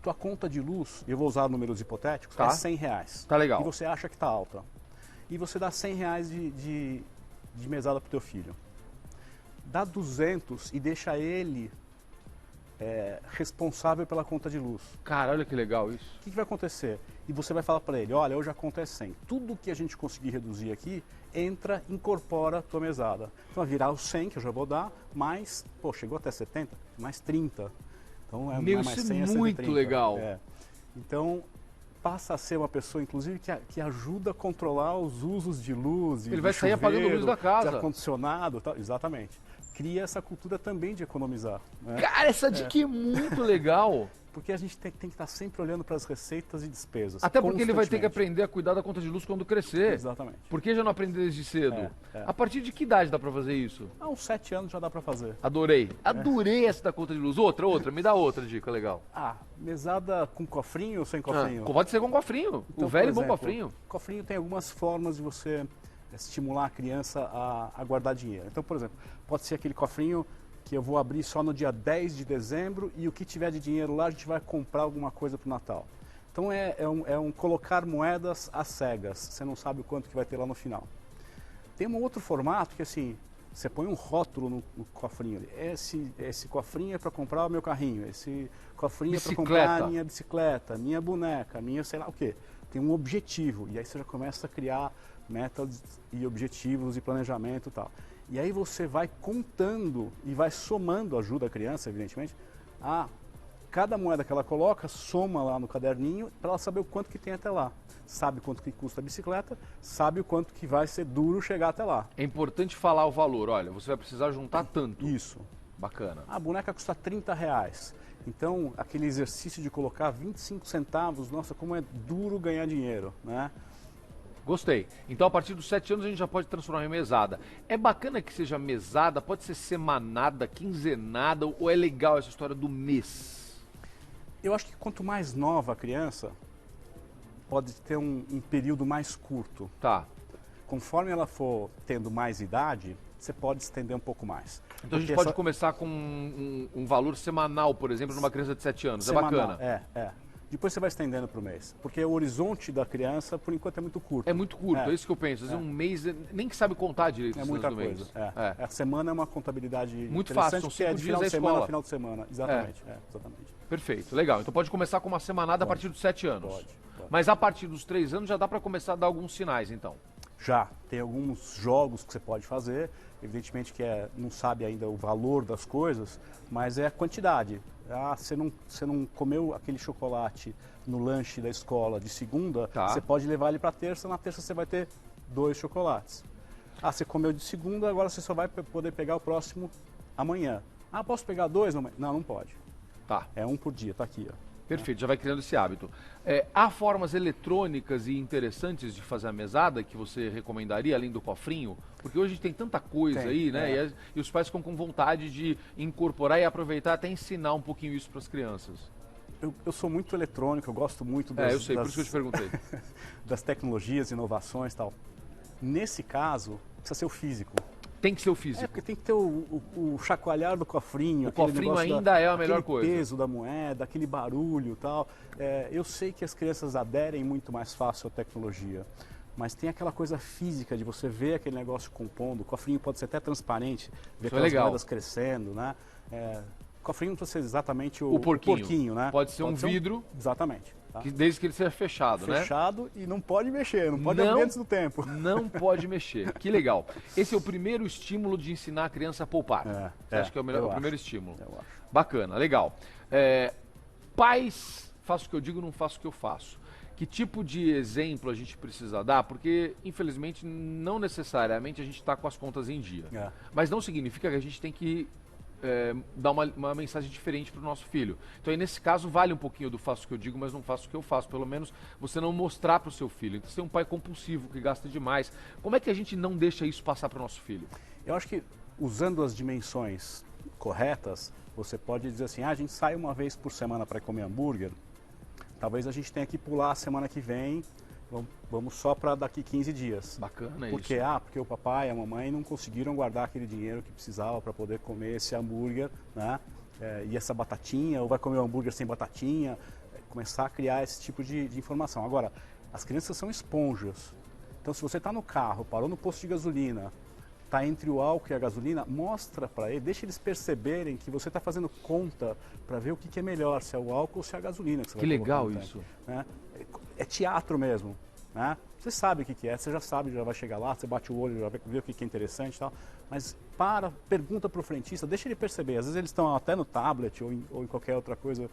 C: Tua conta de luz, eu vou usar números hipotéticos, é R$100.
A: Tá legal.
C: E você acha que tá alta. E você dá R$100 de mesada pro teu filho. Dá 200 e deixa ele responsável pela conta de luz.
A: Cara, olha que legal isso.
C: O que vai acontecer? E você vai falar para ele, olha, hoje a conta é 100. Tudo que a gente conseguir reduzir aqui, incorpora a tua mesada. Então vai virar os 100 que eu já vou dar, mais, chegou até 70, mais 30. Então
A: mais 100, isso é muito legal.
C: Então passa a ser uma pessoa, inclusive, que ajuda a controlar os usos de luz.
A: Ele vai sair apagando luz da casa.
C: De ar-condicionado, tal. Exatamente. Cria essa cultura também de economizar. Né?
A: Cara, essa dica é muito legal.
C: Porque a gente tem que estar sempre olhando para as receitas e despesas.
A: Até porque ele vai ter que aprender a cuidar da conta de luz quando crescer.
C: Exatamente.
A: Por que já não aprender desde cedo? A partir de que idade dá para fazer isso?
C: Uns 7 anos já dá para fazer.
A: Adorei. Adorei essa da conta de luz. Outra. Me dá outra dica legal.
C: Mesada com cofrinho ou sem cofrinho?
A: Pode ser com cofrinho. Então, o velho e bom cofrinho.
C: Cofrinho tem algumas formas de você estimular a criança a guardar dinheiro. Então, por exemplo, pode ser aquele cofrinho que eu vou abrir só no dia 10 de dezembro e o que tiver de dinheiro lá a gente vai comprar alguma coisa para o Natal. Então é um colocar moedas às cegas, você não sabe o quanto que vai ter lá no final. Tem um outro formato que assim, Você põe um rótulo no cofrinho. Esse cofrinho é para comprar o meu carrinho, esse cofrinho é para comprar a minha bicicleta, minha boneca, minha sei lá o quê. Tem um objetivo, e aí você já começa a criar metas e objetivos e planejamento e tal. E aí você vai contando e vai somando, ajuda a criança, evidentemente, a cada moeda que ela coloca, soma lá no caderninho para ela saber o quanto que tem até lá. Sabe quanto que custa a bicicleta, sabe o quanto que vai ser duro chegar até lá.
A: É importante falar o valor. Olha, você vai precisar juntar tanto.
C: Isso.
A: Bacana.
C: A boneca custa R$30. Então, aquele exercício de colocar 25 centavos, nossa, como é duro ganhar dinheiro, né?
A: Gostei. Então, a partir dos 7 anos, a gente já pode transformar em mesada. É bacana que seja mesada, pode ser semanada, quinzenada, ou é legal essa história do mês?
C: Eu acho que quanto mais nova a criança, pode ter um período mais curto.
A: Tá.
C: Conforme ela for tendo mais idade, você pode estender um pouco mais.
A: Então a gente pode começar com um valor semanal, por exemplo, numa criança de 7 anos.
C: Semanal,
A: é bacana.
C: É. Depois você vai estendendo para o mês. Porque o horizonte da criança, por enquanto, é muito curto.
A: É muito curto, é isso que eu penso. Às vezes um mês, nem que sabe contar direito.
C: É muita coisa. A semana é uma contabilidade
A: muito fácil, são 5
C: de final de semana a final de semana. Exatamente.
A: Perfeito, legal. Então pode começar com uma semanada a partir dos 7 anos. Pode. Mas a partir dos 3 anos já dá para começar a dar alguns sinais, então. Já. Tem alguns jogos que você pode fazer. Evidentemente que não sabe ainda o valor das coisas, mas é a quantidade. Você não comeu aquele chocolate no lanche da escola de segunda, você pode levar ele para terça, na terça você vai ter 2 chocolates. Você comeu de segunda, agora você só vai poder pegar o próximo amanhã. Posso pegar 2? Não pode. Tá. É 1 por dia, tá aqui, ó. Perfeito, já vai criando esse hábito. Há formas eletrônicas e interessantes de fazer a mesada que você recomendaria, além do cofrinho? Porque hoje tem tanta coisa aí, né? E os pais ficam com vontade de incorporar e aproveitar até ensinar um pouquinho isso para as crianças. Eu sou muito eletrônico, eu gosto muito das... eu sei, por isso que eu te perguntei. Das tecnologias, inovações e tal. Nesse caso, precisa ser o físico. Tem que ser o físico. Porque tem que ter o chacoalhar do cofrinho. O cofrinho ainda é a melhor coisa. O peso da moeda, aquele barulho e tal. Eu sei que as crianças aderem muito mais fácil à tecnologia, mas tem aquela coisa física de você ver aquele negócio compondo. O cofrinho pode ser até transparente, ver aquelas moedas crescendo, né? O cofrinho não precisa ser exatamente o porquinho, né? Pode ser um vidro. Exatamente. Tá? Desde que ele seja fechado, né? Fechado e não pode mexer, não pode abrir antes do tempo. Não pode mexer. Que legal. Esse é o primeiro estímulo de ensinar a criança a poupar. Você acha que é o primeiro estímulo? Eu acho. Bacana, legal. Pais, faço o que eu digo, não faço o que eu faço. Que tipo de exemplo a gente precisa dar? Porque, infelizmente, não necessariamente a gente está com as contas em dia. Mas não significa que a gente tem que dar uma mensagem diferente para o nosso filho. Então aí nesse caso vale um pouquinho do faço o que eu digo, mas não faço o que eu faço. Pelo menos você não mostrar para o seu filho. Então você tem um pai compulsivo que gasta demais. Como é que a gente não deixa isso passar para o nosso filho? Eu acho que usando as dimensões corretas, você pode dizer assim, a gente sai uma vez por semana para comer hambúrguer, talvez a gente tenha que pular a semana que vem, vamos só para daqui 15 dias. Bacana isso. Porque o papai e a mamãe não conseguiram guardar aquele dinheiro que precisava para poder comer esse hambúrguer, né? E essa batatinha, ou vai comer um hambúrguer sem batatinha, começar a criar esse tipo de informação. Agora, as crianças são esponjas. Então, se você está no carro, parou no posto de gasolina, está entre o álcool e a gasolina, mostra para ele, deixa eles perceberem que você está fazendo conta para ver o que é melhor, se é o álcool ou se é a gasolina que você vai colocar. Que legal isso. Né? É teatro mesmo, né? Você sabe o que é, você já sabe, já vai chegar lá, você bate o olho, já vai ver o que é interessante e tal, mas pergunta para o frentista, deixa ele perceber. Às vezes eles estão até no tablet ou em qualquer outra coisa,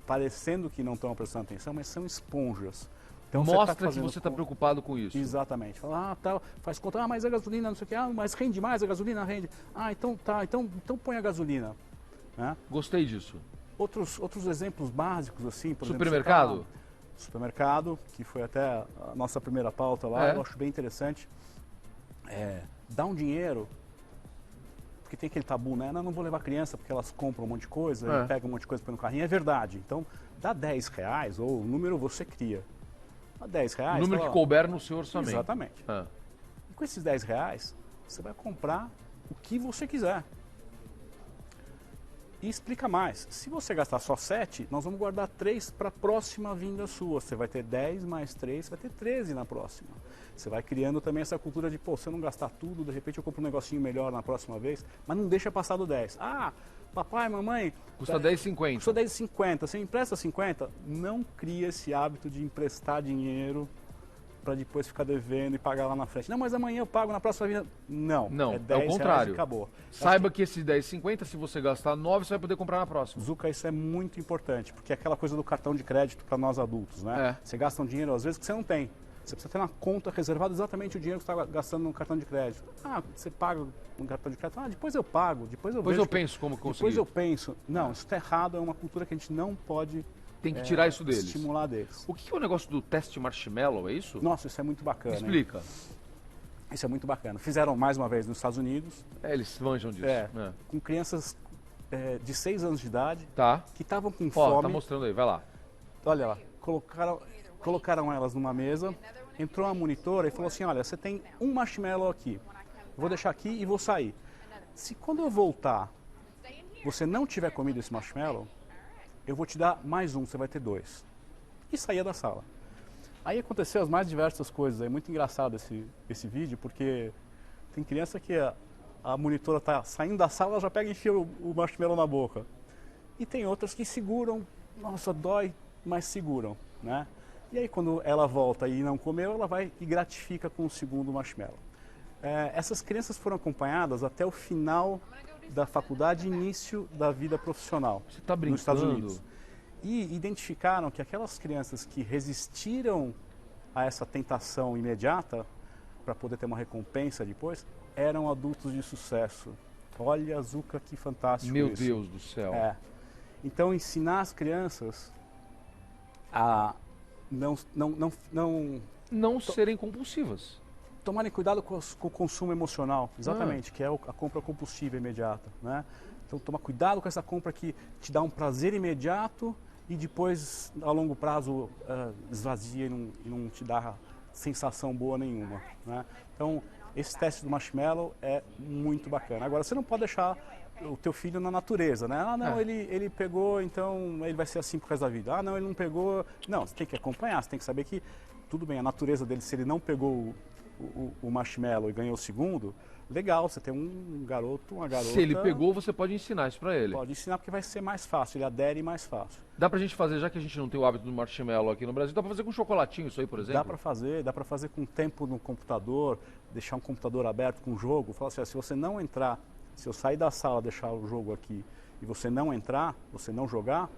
A: parecendo que não estão prestando atenção, mas são esponjas. Então, mostra que você está preocupado com isso. Exatamente. Fala, faz conta, mas a gasolina, não sei o que, mas rende mais, a gasolina rende. Então põe a gasolina. Né? Gostei disso. Outros exemplos básicos, assim, por exemplo, supermercado, que foi até a nossa primeira pauta lá, eu acho bem interessante. Dá um dinheiro, porque tem aquele tabu, né? Não vou levar criança porque elas compram um monte de coisa, pegam um monte de coisa põe no carrinho. É verdade. Então, dá R$10, ou o número você cria. R$10. O número que couber no seu orçamento. Exatamente. E com esses R$10, você vai comprar o que você quiser.
C: E explica mais. Se você gastar só 7, nós vamos guardar 3 para a próxima vinda sua. Você vai ter 10 mais 3, vai ter 13 na próxima. Você vai criando também essa cultura de, pô, se eu não gastar tudo, de repente eu compro um negocinho melhor na próxima vez, mas não deixa passar do 10. Ah, papai, mamãe...
A: Custa R$10,50.
C: Custa R$10,50. Você empresta 50, não cria esse hábito de emprestar dinheiro para depois ficar devendo e pagar lá na frente. Não, mas amanhã eu pago na próxima vida. Não,
A: não,
C: é 10
A: o contrário.
C: E acabou.
A: Saiba que esse R$10,50, se você gastar 9, você vai poder comprar na próxima.
C: Zucca, isso é muito importante, porque é aquela coisa do cartão de crédito para nós adultos, né? Você gasta um dinheiro, às vezes, que você não tem. Você precisa ter uma conta reservada exatamente o dinheiro que você está gastando no cartão de crédito. Ah, você paga no cartão de crédito. Ah, depois eu pago, depois eu
A: penso como conseguir.
C: Depois eu penso. Não, isso está errado, é uma cultura que a gente não pode...
A: Tem que tirar isso deles.
C: Estimular deles.
A: O que é o negócio do teste marshmallow, é isso?
C: Nossa, isso é muito bacana.
A: Explica.
C: Hein? Isso é muito bacana. Fizeram mais uma vez nos Estados Unidos.
A: Eles manjam disso.
C: Com crianças de 6 anos de idade que estavam com
A: fome.
C: Ó,
A: tá mostrando aí, vai lá.
C: Olha lá, colocaram elas numa mesa, entrou uma monitora e falou assim, olha, você tem um marshmallow aqui. Eu vou deixar aqui e vou sair. Se quando eu voltar, você não tiver comido esse marshmallow, eu vou te dar mais um, você vai ter 2. E saía da sala. Aí aconteceu as mais diversas coisas. É muito engraçado esse vídeo, porque tem criança que a monitora está saindo da sala, ela já pega e enfia o marshmallow na boca. E tem outras que seguram, nossa, dói, mas seguram, né? E aí quando ela volta e não comeu, ela vai e gratifica com o segundo marshmallow. Essas crianças foram acompanhadas até o final da faculdade e início da vida profissional.
A: Você está brincando?
C: Nos Estados Unidos. E identificaram que aquelas crianças que resistiram a essa tentação imediata, para poder ter uma recompensa depois, eram adultos de sucesso. Olha, Zucca, que fantástico
A: Meu
C: isso.
A: Deus do céu.
C: Então, ensinar as crianças a
A: não serem compulsivas.
C: Tomarem cuidado com o consumo emocional, exatamente, que é a compra compulsiva imediata, né? Então, tomar cuidado com essa compra que te dá um prazer imediato e depois, a longo prazo, esvazia e não te dá sensação boa nenhuma, né? Então, esse teste do marshmallow é muito bacana. Agora, você não pode deixar o teu filho na natureza, né? Ah, não, ele pegou, então ele vai ser assim por causa da vida. Ah, não, ele não pegou... Não, você tem que acompanhar, você tem que saber que, tudo bem, a natureza dele, se ele não pegou o marshmallow e ganhou o segundo, legal, você tem um garoto, uma garota...
A: Se ele pegou, você pode ensinar isso pra ele.
C: Pode ensinar porque vai ser mais fácil, ele adere mais fácil.
A: Dá pra gente fazer, já que a gente não tem o hábito do marshmallow aqui no Brasil, dá pra fazer com chocolatinho isso aí, por exemplo?
C: Dá pra fazer com tempo no computador, deixar um computador aberto com jogo, falar assim, se você não entrar, se eu sair da sala, deixar o jogo aqui e você não entrar, você não jogar,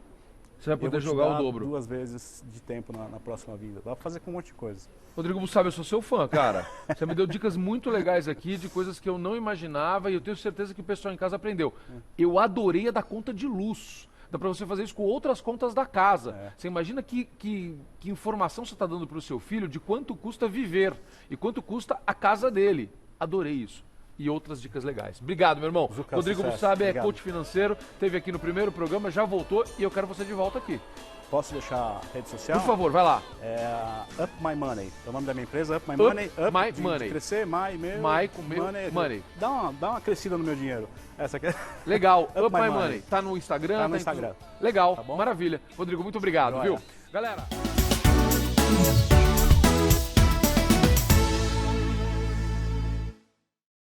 A: você vai poder jogar o dobro.
C: 2 vezes de tempo na próxima vida. Dá pra fazer com um monte de coisa.
A: Rodrigo Bussabi, eu sou seu fã, cara. Você me deu dicas muito legais aqui de coisas que eu não imaginava e eu tenho certeza que o pessoal em casa aprendeu. Eu adorei a da conta de luz. Dá pra você fazer isso com outras contas da casa. Você imagina que informação você está dando pro seu filho de quanto custa viver e quanto custa a casa dele. Adorei isso. E outras dicas legais. Obrigado, meu irmão.
C: Zucca,
A: Rodrigo
C: sucesso.
A: Bussabi é
C: Obrigado.
A: coach financeiro, esteve aqui no primeiro programa, já voltou e eu quero você de volta aqui.
C: Posso deixar a rede social?
A: Por favor, vai lá.
C: Up My Money. É o nome da minha empresa, Up My
A: Up
C: Money.
A: My
C: de
A: Money.
C: Crescer, My, meu.
A: My com meu, money.
C: Dá uma crescida no meu dinheiro. Essa aqui é...
A: Legal, Up My Money. Tá no Instagram?
C: Tá no Instagram.
A: Legal,
C: Tá bom?
A: Maravilha. Rodrigo, muito obrigado,
C: Joia.
A: viu? Galera...